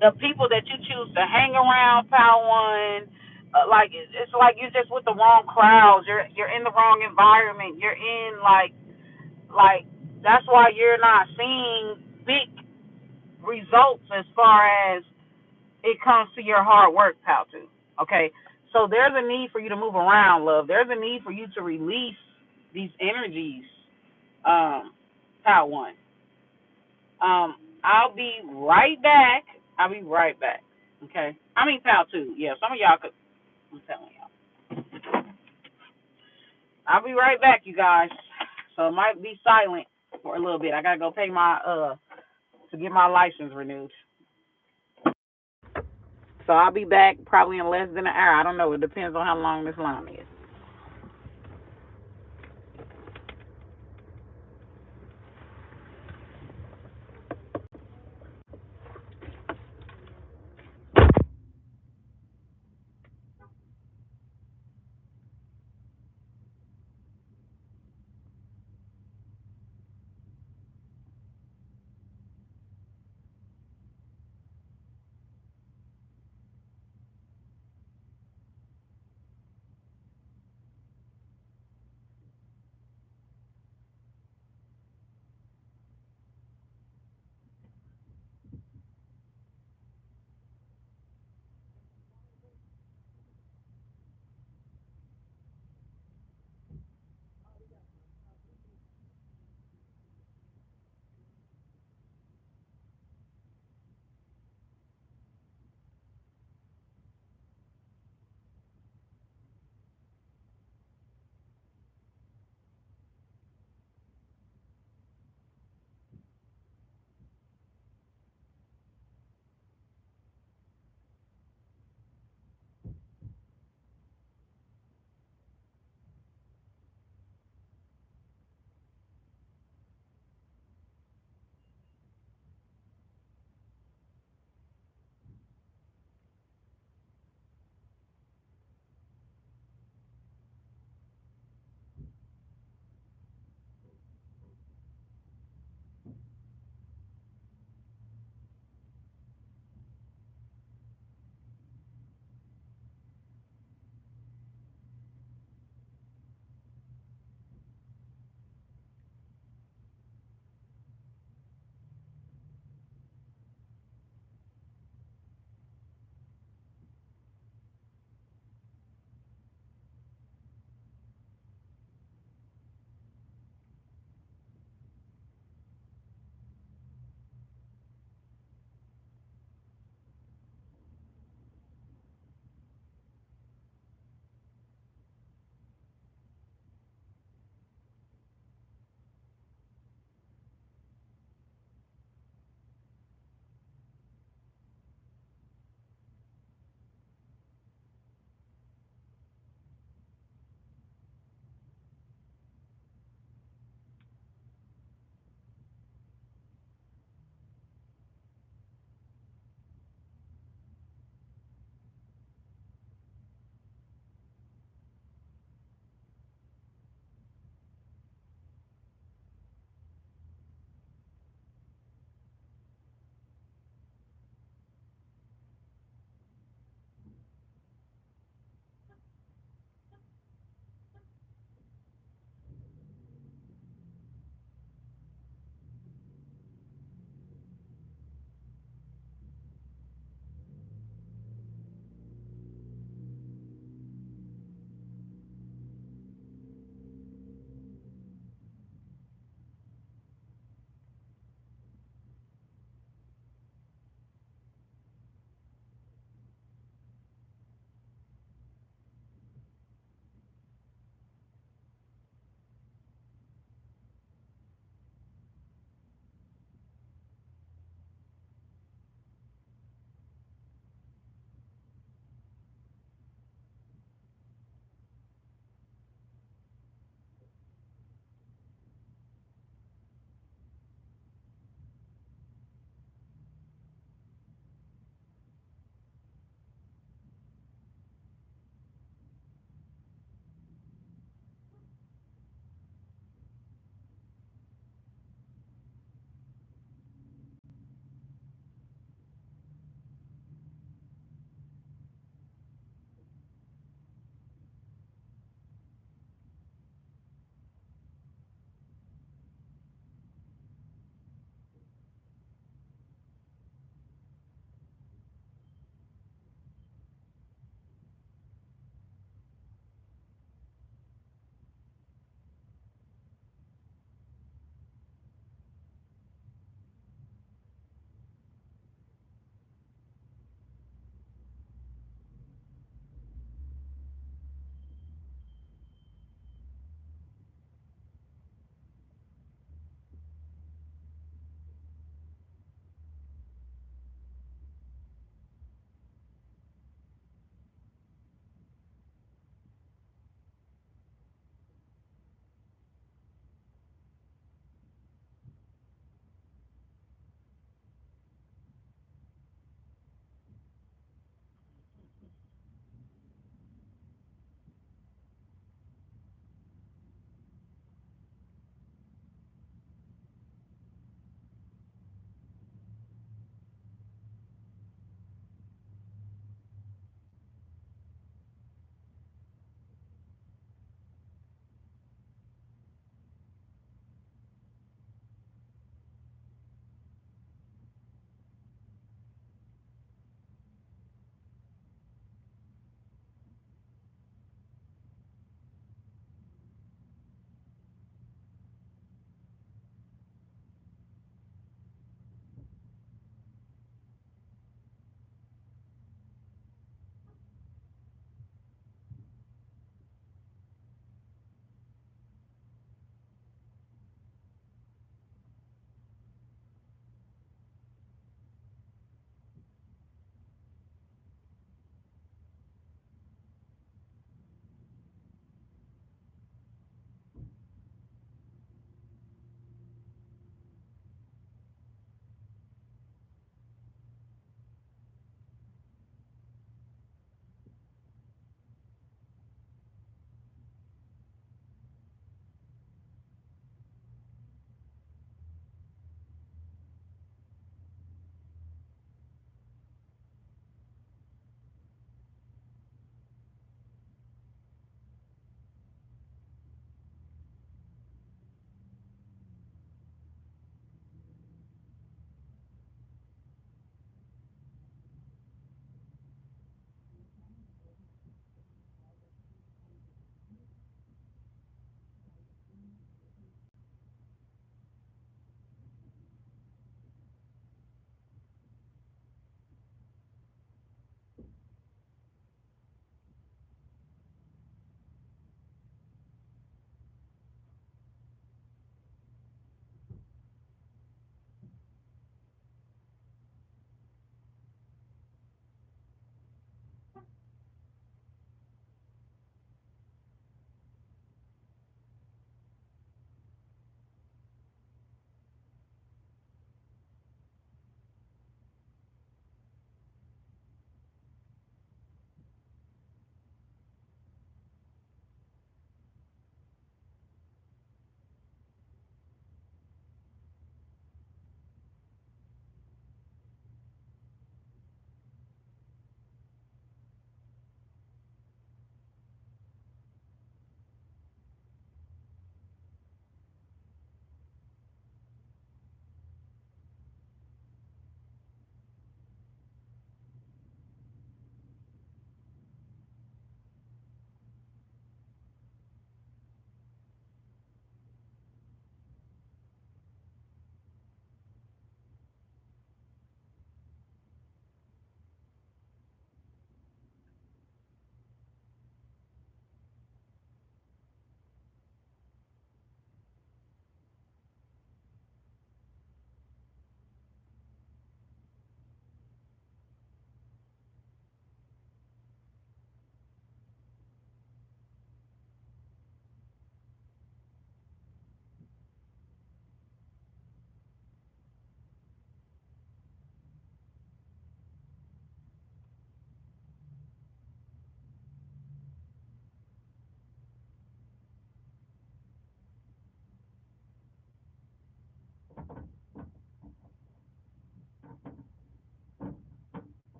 the people that you choose to hang around, pal one. Like it's like you're just with the wrong crowds. You're in the wrong environment. You're in like that's why you're not seeing big results as far as it comes to your hard work, pal two. Okay, so there's a need for you to move around, love. There's a need for you to release these energies, pal one. I'll be right back. I'll be right back. Okay. I mean, pal two. Yeah, some of y'all could. I'm telling y'all. I'll be right back, you guys. So it might be silent for a little bit. I gotta go pay my to get my license renewed. So I'll be back probably in less than an hour. I don't know. It depends on how long this line is.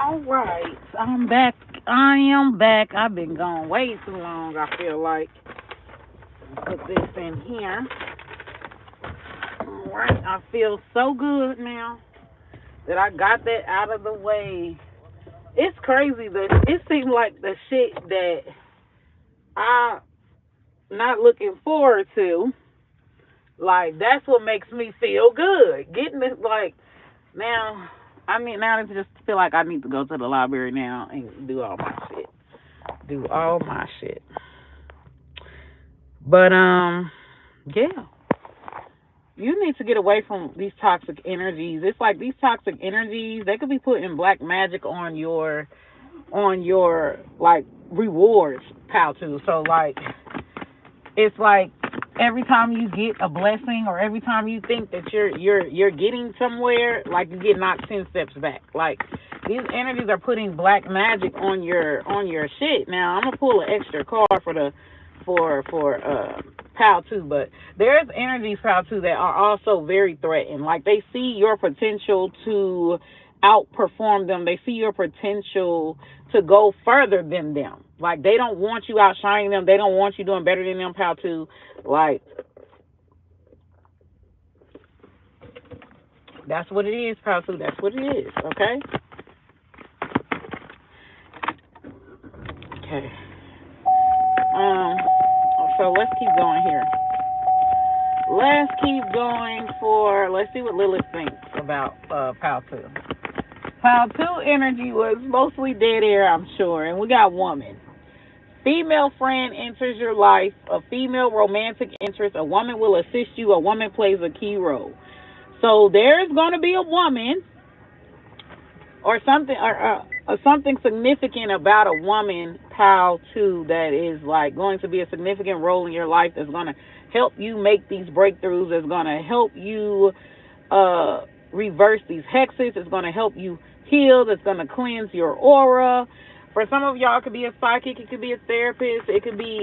All right, I'm back. I am back. I've been gone way too long. I feel like put this in here. All right, I feel so good now that I got that out of the way. It's crazy that it seems like the shit that I not looking forward to. Like that's what makes me feel good. Getting this like now. I mean, now I just feel like I need to go to the library now and do all my shit. Do all my shit. But yeah. You need to get away from these toxic energies. It's like these toxic energies, they could be putting black magic on your like rewards, pal too. So like it's like every time you get a blessing or every time you think that you're getting somewhere, like you get knocked 10 steps back. Like these energies are putting black magic on your shit. Now I'm gonna pull an extra card for the for pal too, but there's energies pal too that are also very threatening. Like they see your potential to outperform them. They see your potential to go further than them. Like they don't want you outshining them. They don't want you doing better than them, pal too. Like that's what it is, pal too. That's what it is. Okay. Okay. Um. So let's keep going here. Let's keep going for. Let's see what Lilith thinks about pal two. Pal two energy was mostly dead air, I'm sure, and we got woman. Female friend enters your life, a female romantic interest, a woman will assist you, a woman plays a key role. So there's going to be a woman or something significant about a woman, pal, too, that is like going to be a significant role in your life that's going to help you make these breakthroughs, that's going to help you uh, reverse these hexes, it's going to help you heal, it's going to cleanse your aura. For some of y'all, it could be a psychic, it could be a therapist, it could be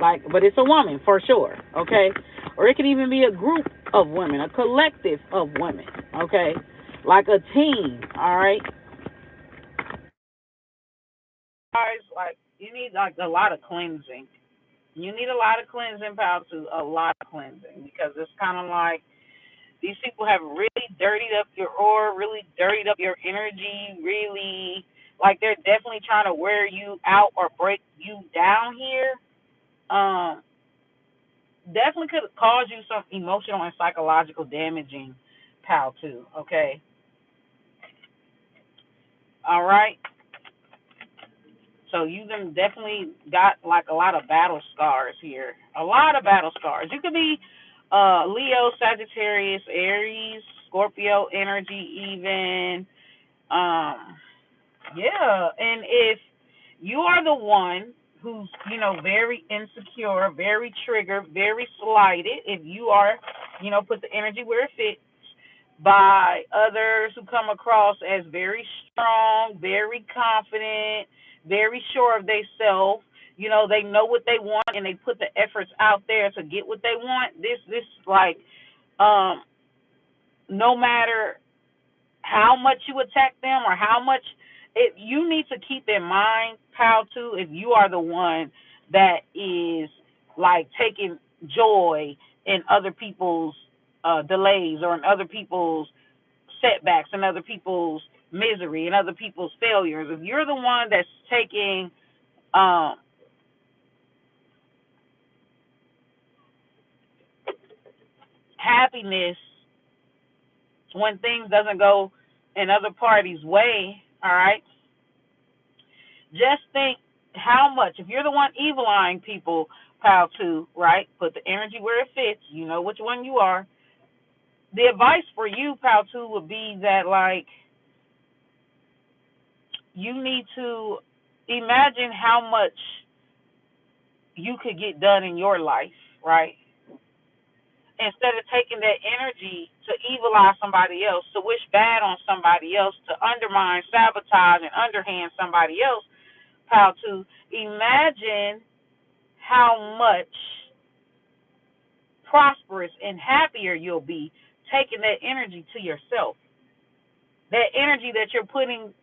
like, but it's a woman for sure, okay? Or it could even be a group of women, a collective of women, okay? Like a team, all right? Guys, like you need like a lot of cleansing. You need a lot of cleansing, pal, to a lot of cleansing because it's kind of like these people have really dirtied up your aura, really dirtied up your energy, really like they're definitely trying to wear you out or break you down here. Um, definitely could cause you some emotional and psychological damaging, pal, too. Okay, all right. So you them definitely got like a lot of battle scars here. A lot of battle scars. You could be Leo, Sagittarius, Aries, Scorpio energy even. Um yeah, and if you are the one who's, very insecure, very triggered, very slighted, if you are, put the energy where it fits by others who come across as very strong, very confident, very sure of themselves. They know what they want and they put the efforts out there to get what they want. This like um no matter how much you attack them or how much you need to keep in mind, pal, too, if you are the one that is like taking joy in other people's delays or in other people's setbacks and other people's misery and other people's failures. If you're the one that's taking um, happiness when things doesn't go in other parties' way, all right, just think how much. If you're the one evil eyeing people, pal, too, right? Put the energy where it fits. You know which one you are. The advice for you, pal, too, would be that like you need to imagine how much you could get done in your life, right? Instead of taking that energy to evil eye somebody else, to wish bad on somebody else, to undermine, sabotage, and underhand somebody else, pal, to imagine how much prosperous and happier you'll be taking that energy to yourself. that energy that you're putting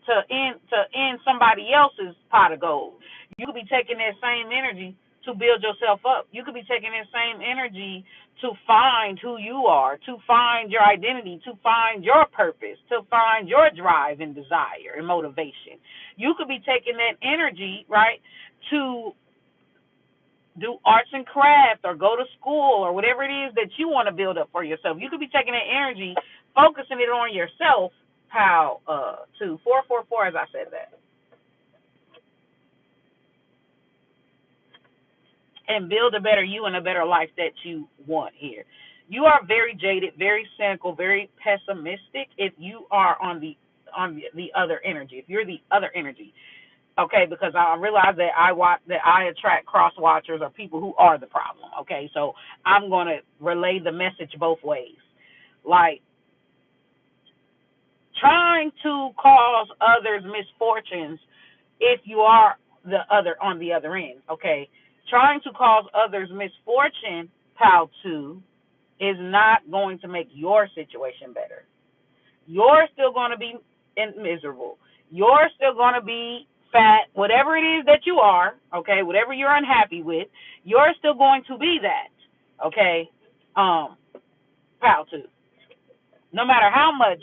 to end somebody else's pot of gold. You could be taking that same energy to build yourself up. You could be taking that same energy to find who you are, to find your identity, to find your purpose, to find your drive and desire and motivation. You could be taking that energy, right, to do arts and crafts or go to school or whatever it is that you want to build up for yourself. You could be taking that energy, focusing it on yourself. How to 444 as I said that, and build a better you and a better life that you want here. You are very jaded, very cynical, very pessimistic if you are on the other energy. If you're the other energy, okay, because I realize that I attract cross watchers or people who are the problem. Okay, so I'm gonna relay the message both ways. Like trying to cause others misfortunes if you are the other on the other end. Okay, trying to cause others misfortune, pal, two, is not going to make your situation better. You're still going to be miserable. You're still going to be fat, whatever it is that you are, okay, whatever you're unhappy with, you're still going to be that, okay, pal too. No matter how much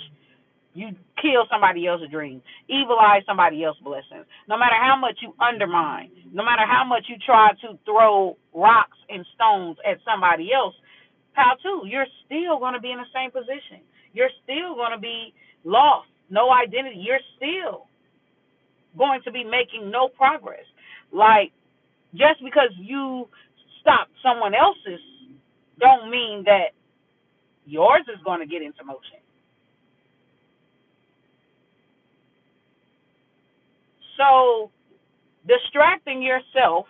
you kill somebody else's dreams, evilize somebody else's blessings, no matter how much you undermine, no matter how much you try to throw rocks and stones at somebody else, pal too, you're still going to be in the same position. You're still going to be lost, no identity. You're still going to be making no progress. Like, just because you stop someone else's don't mean that yours is going to get into motion. So distracting yourself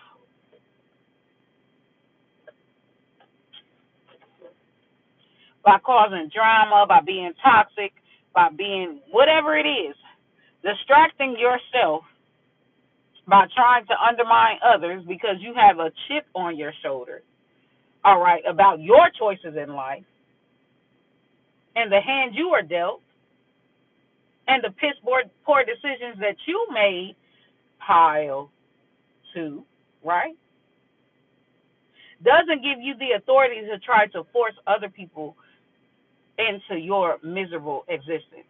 by causing drama, by being toxic, by being whatever it is, distracting yourself by trying to undermine others because you have a chip on your shoulder, all right, about your choices in life and the hand you are dealt and the poor decisions that you made, pile two, right, doesn't give you the authority to try to force other people into your miserable existence.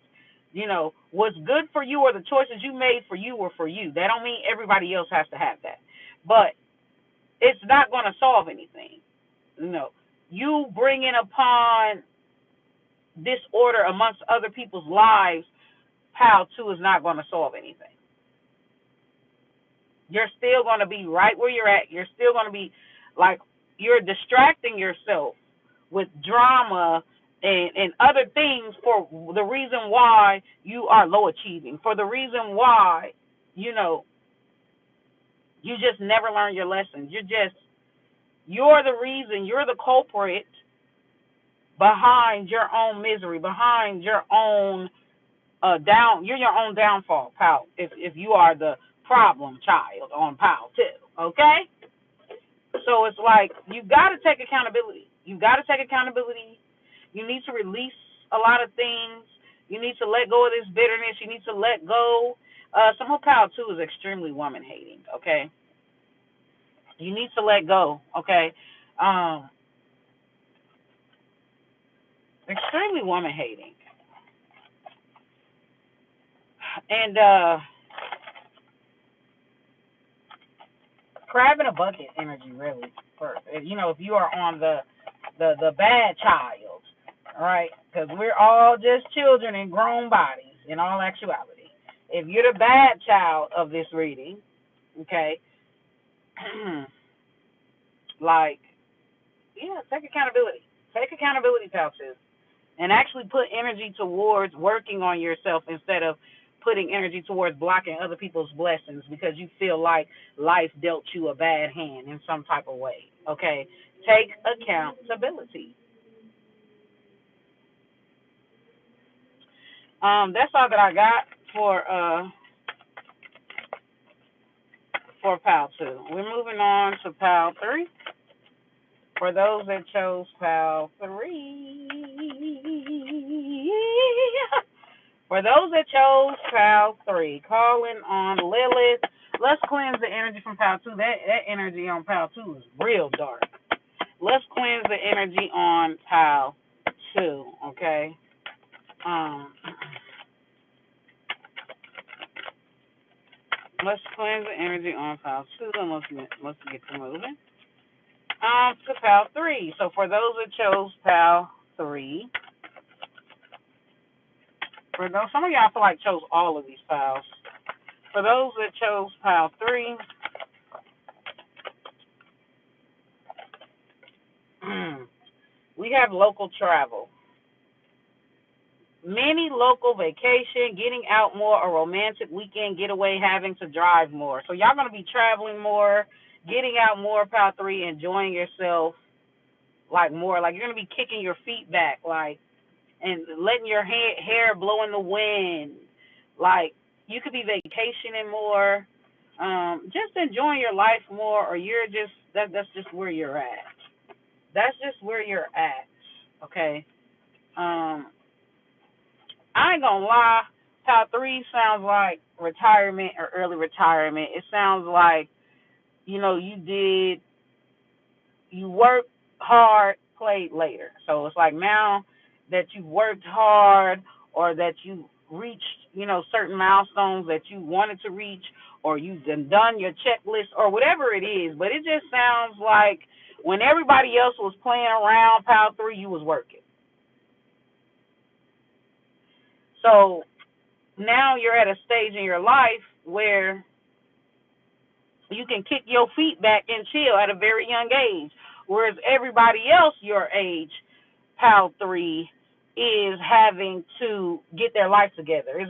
You know, what's good for you or the choices you made for you were for you. That don't mean everybody else has to have that. But it's not going to solve anything. You know, you bringing upon disorder amongst other people's lives, pal, too, is not going to solve anything. You're still going to be right where you're at. You're still going to be like, you're distracting yourself with drama and other things for the reason why you are low achieving, for the reason why, you know, you just never learn your lessons. You're the reason, you're the culprit behind your own misery, behind your own you're your own downfall, pal. If you are the problem child on pal too, okay? So it's like you got to take accountability. You got to take accountability. You need to release a lot of things. You need to let go of this bitterness. You need to let go. Some of pal too is extremely woman hating. Okay, you need to let go. Okay, um, extremely woman hating, and crab in a bucket energy really. For if you are on the bad child, all right, because we're all just children in grown bodies in all actuality. If you're the bad child of this reading, okay, like, yeah, take accountability. Take accountability, pouches, and actually put energy towards working on yourself instead of putting energy towards blocking other people's blessings because you feel like life dealt you a bad hand in some type of way. Okay? Take accountability. That's all that I got for PAL 2. We're moving on to PAL 3. For those that chose PAL 3, For those that chose pile 3, calling on Lilith. Let's cleanse the energy from pile 2. That energy on pile 2 is real dark. Let's cleanse the energy on pile 2, okay? Let's cleanse the energy on pile 2, and let's get to moving. To pile 3. So for those that chose pile 3, for those, some of y'all feel like chose all of these piles. For those that chose pile 3, we have local travel. Many local vacation, getting out more, a romantic weekend getaway, having to drive more. So y'all going to be traveling more, getting out more, pile 3, enjoying yourself like more. Like you're going to be kicking your feet back, like, and letting your hair blow in the wind. Like you could be vacationing more, just enjoying your life more, or you're just, that's just where you're at. That's just where you're at, okay? I ain't gonna lie, pile 3 sounds like retirement or early retirement. It sounds like, you worked hard, played later. So it's like now that you worked hard or that you reached, certain milestones that you wanted to reach, or you've done your checklist or whatever it is. But it just sounds like when everybody else was playing around pile 3, you was working. So now you're at a stage in your life where you can kick your feet back and chill at a very young age. Whereas everybody else your age, pile 3, is having to get their life together. Is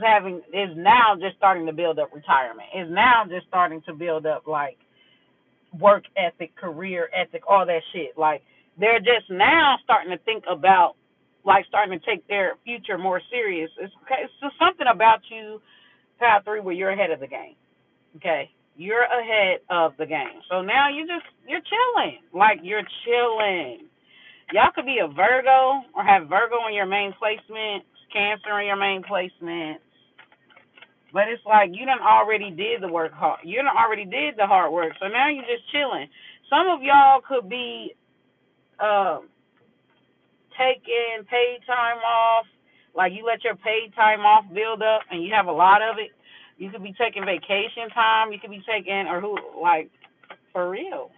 now just starting to build up retirement. Is now just starting to build up like work ethic, career ethic, all that shit. Like they're just now starting to think about like starting to take their future more serious. It's just something about you, pile 3, where you're ahead of the game. Okay, you're ahead of the game. So now you're chilling. Like you're chilling. Y'all could be a Virgo or have Virgo in your main placements, Cancer in your main placements. But it's like you done already did the work hard. You done already did the hard work. So now you're just chilling. Some of y'all could be taking paid time off. Like you let your paid time off build up and you have a lot of it. You could be taking vacation time. You could be taking, or who, like, for real.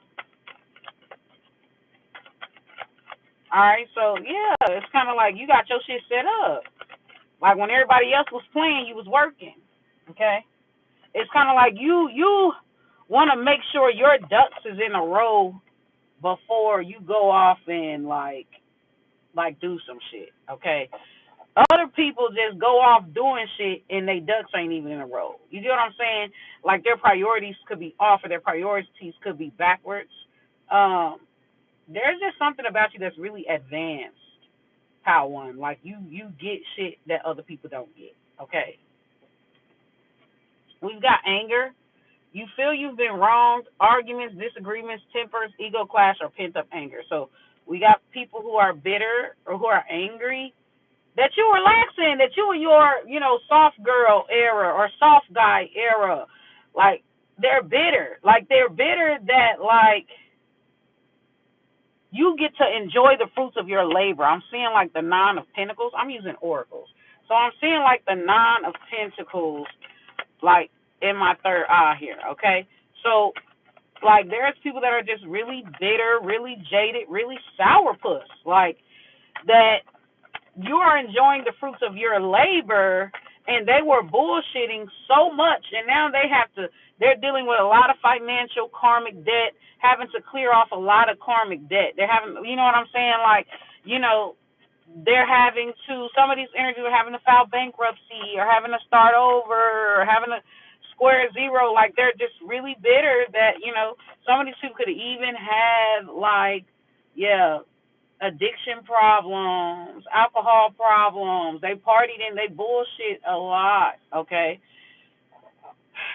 All right, so yeah, it's kind of like you got your shit set up. Like when everybody else was playing, you was working. Okay, it's kind of like you want to make sure your ducks is in a row before you go off and like do some shit. Okay, other people just go off doing shit and they ducks ain't even in a row. You get what I'm saying? Like their priorities could be off or their priorities could be backwards. Um, there's just something about you that's really advanced, Power One. Like you get shit that other people don't get. Okay. We've got anger. You feel you've been wronged, arguments, disagreements, tempers, ego clash, or pent up anger. So we got people who are bitter or who are angry that you relax in, that you in your, soft girl era or soft guy era. Like they're bitter. Like they're bitter that like you get to enjoy the fruits of your labor. I'm seeing like the 9 of Pentacles. I'm using oracles. So I'm seeing like the 9 of Pentacles like in my third eye here, okay? So like there's people that are just really bitter, really jaded, really sourpuss. Like that you are enjoying the fruits of your labor and they were bullshitting so much and now they're dealing with a lot of financial karmic debt, having to clear off a lot of karmic debt. They're having, you know what I'm saying? Like, they're having to, some of these energies are having to file bankruptcy or having to start over or having to square zero. Like they're just really bitter that, some of these people could even have like, yeah, addiction problems, alcohol problems. They partied and they bullshit a lot, okay?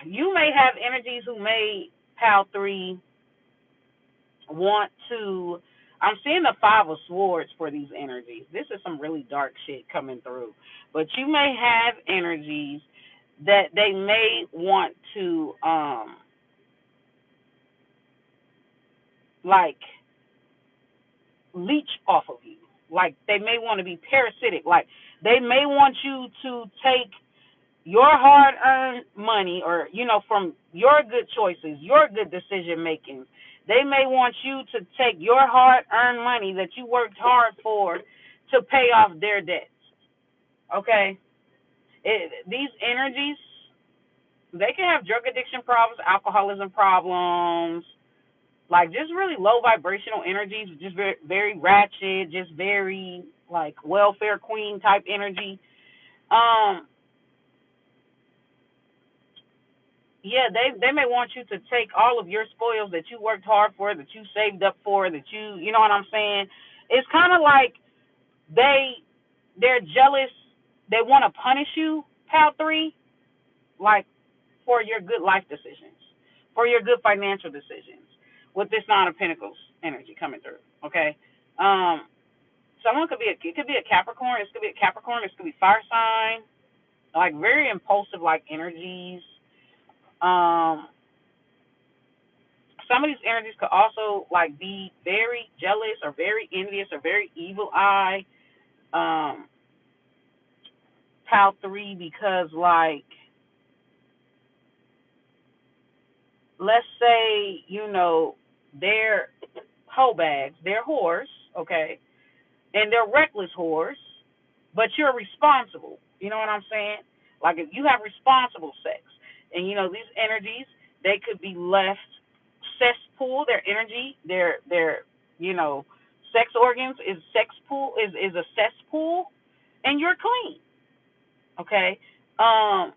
You may have energies who may, pal 3, want to, I'm seeing the 5 of Swords for these energies. This is some really dark shit coming through. but you may have energies that they may want to like leech off of you. Like they may want to be parasitic. Like they may want you to take your hard earned money, or from your good choices, your good decision making. They may want you to take your hard earned money that you worked hard for to pay off their debts. Okay? These energies, they can have drug addiction problems, alcoholism problems, like just really low vibrational energies, just very, very ratchet, just very like welfare queen type energy. Um, yeah, they may want you to take all of your spoils that you worked hard for, that you saved up for, that you know what I'm saying? It's kind of like they're jealous. They want to punish you, pal 3, like for your good life decisions, for your good financial decisions with this 9 of Pentacles energy coming through, okay? Someone could be it could be a Capricorn, this could be a Capricorn, this could be fire sign, like very impulsive like energies. Um some of these energies could also like be very jealous or very envious or very evil eye, um, pal 3, because like let's say, they're hoe bags, they're whores, okay, and they're reckless whores, but you're responsible. You know what I'm saying? Like if you have responsible sex, and these energies, they could be left cesspool. Their energy, their sex organs is a cesspool, and you're clean. Okay. Um,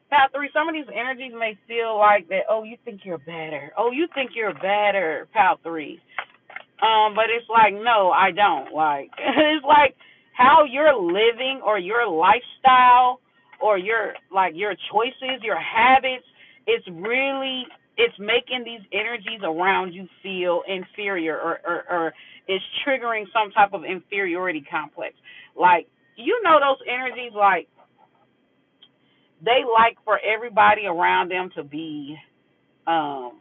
Pal 3, some of these energies may feel like that, oh, you think you're better. Oh, you think you're better, Pal 3. But it's like, no, I don't. Like, it's like how you're living or your lifestyle or your choices, your habits, it's making these energies around you feel inferior, or it's triggering some type of inferiority complex. Like, those energies, like, they like for everybody around them to be, um,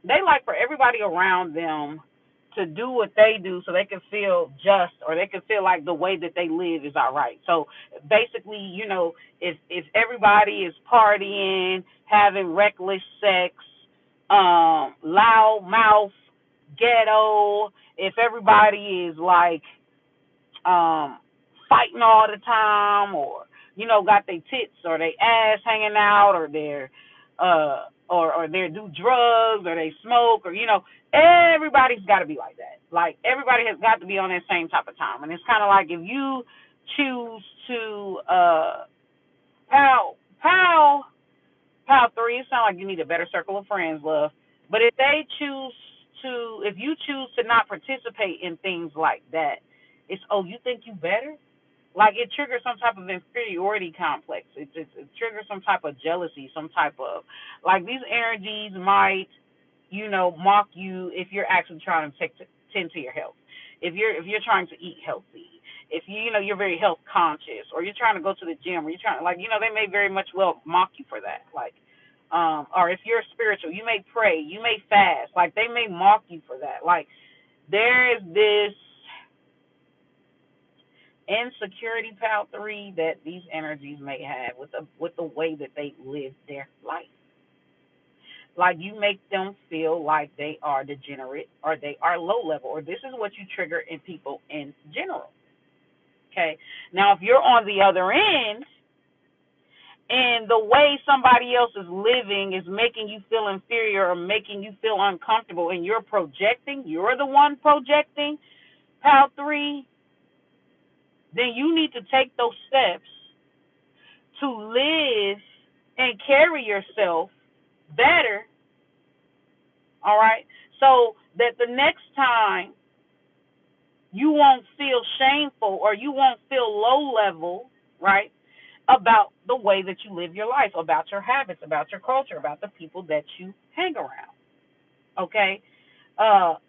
they like for everybody around them to do what they do so they can feel just, or they can feel like the way that they live is all right. So basically, if everybody is partying, having reckless sex, loud mouth, ghetto, if everybody is like fighting all the time, or got their tits or their ass hanging out, or or they do drugs, or they smoke, or everybody's got to be like that. Like everybody has got to be on that same type of time, and it's kind of like if you choose to pal pal 3, it sounds like you need a better circle of friends, love. But if you choose to not participate in things like that, it's, oh, you think you better? Like it triggers some type of inferiority complex. It triggers some type of jealousy, some type of, like, these energies might, mock you if you're actually trying to tend to your health. If you're trying to eat healthy, if you're very health conscious, or you're trying to go to the gym, or you're trying, like, they may very much well mock you for that. Like, or if you're spiritual, you may pray, you may fast. Like they may mock you for that. Like there is this insecurity, pal 3, that these energies may have with the way that they live their life. Like you make them feel like they are degenerate, or they are low level, or this is what you trigger in people in general. Okay. Now, if you're on the other end, and the way somebody else is living is making you feel inferior or making you feel uncomfortable, and you're the one projecting, pal 3, then you need to take those steps to live and carry yourself better, all right? So that the next time you won't feel shameful, or you won't feel low level, right? about the way that you live your life, about your habits, about your culture, about the people that you hang around. Okay?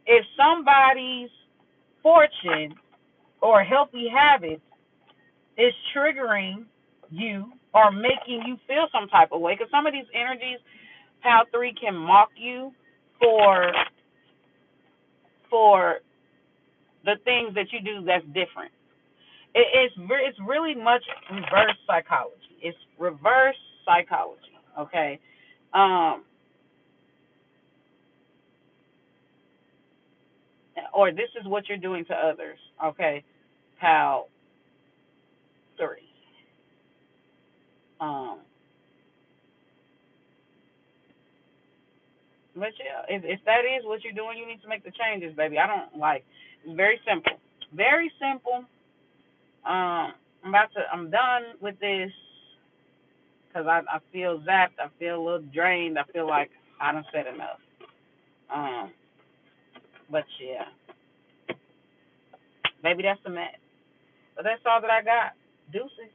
If somebody's fortune or healthy habits is triggering you or making you feel some type of way, because some of these energies, Pal 3 can mock you for for the things that you do that's different. It's really much reverse psychology. It's reverse psychology. Okay, um, or this is what you're doing to others. Okay, Pal 3. Um, but yeah, if that is what you're doing, you need to make the changes, baby. I don't like. It's very simple. Very simple. I'm done with this because I feel zapped. I feel a little drained. I feel like I done said enough. Um, but yeah, maybe that's the match. But that's all that I got. Deuces.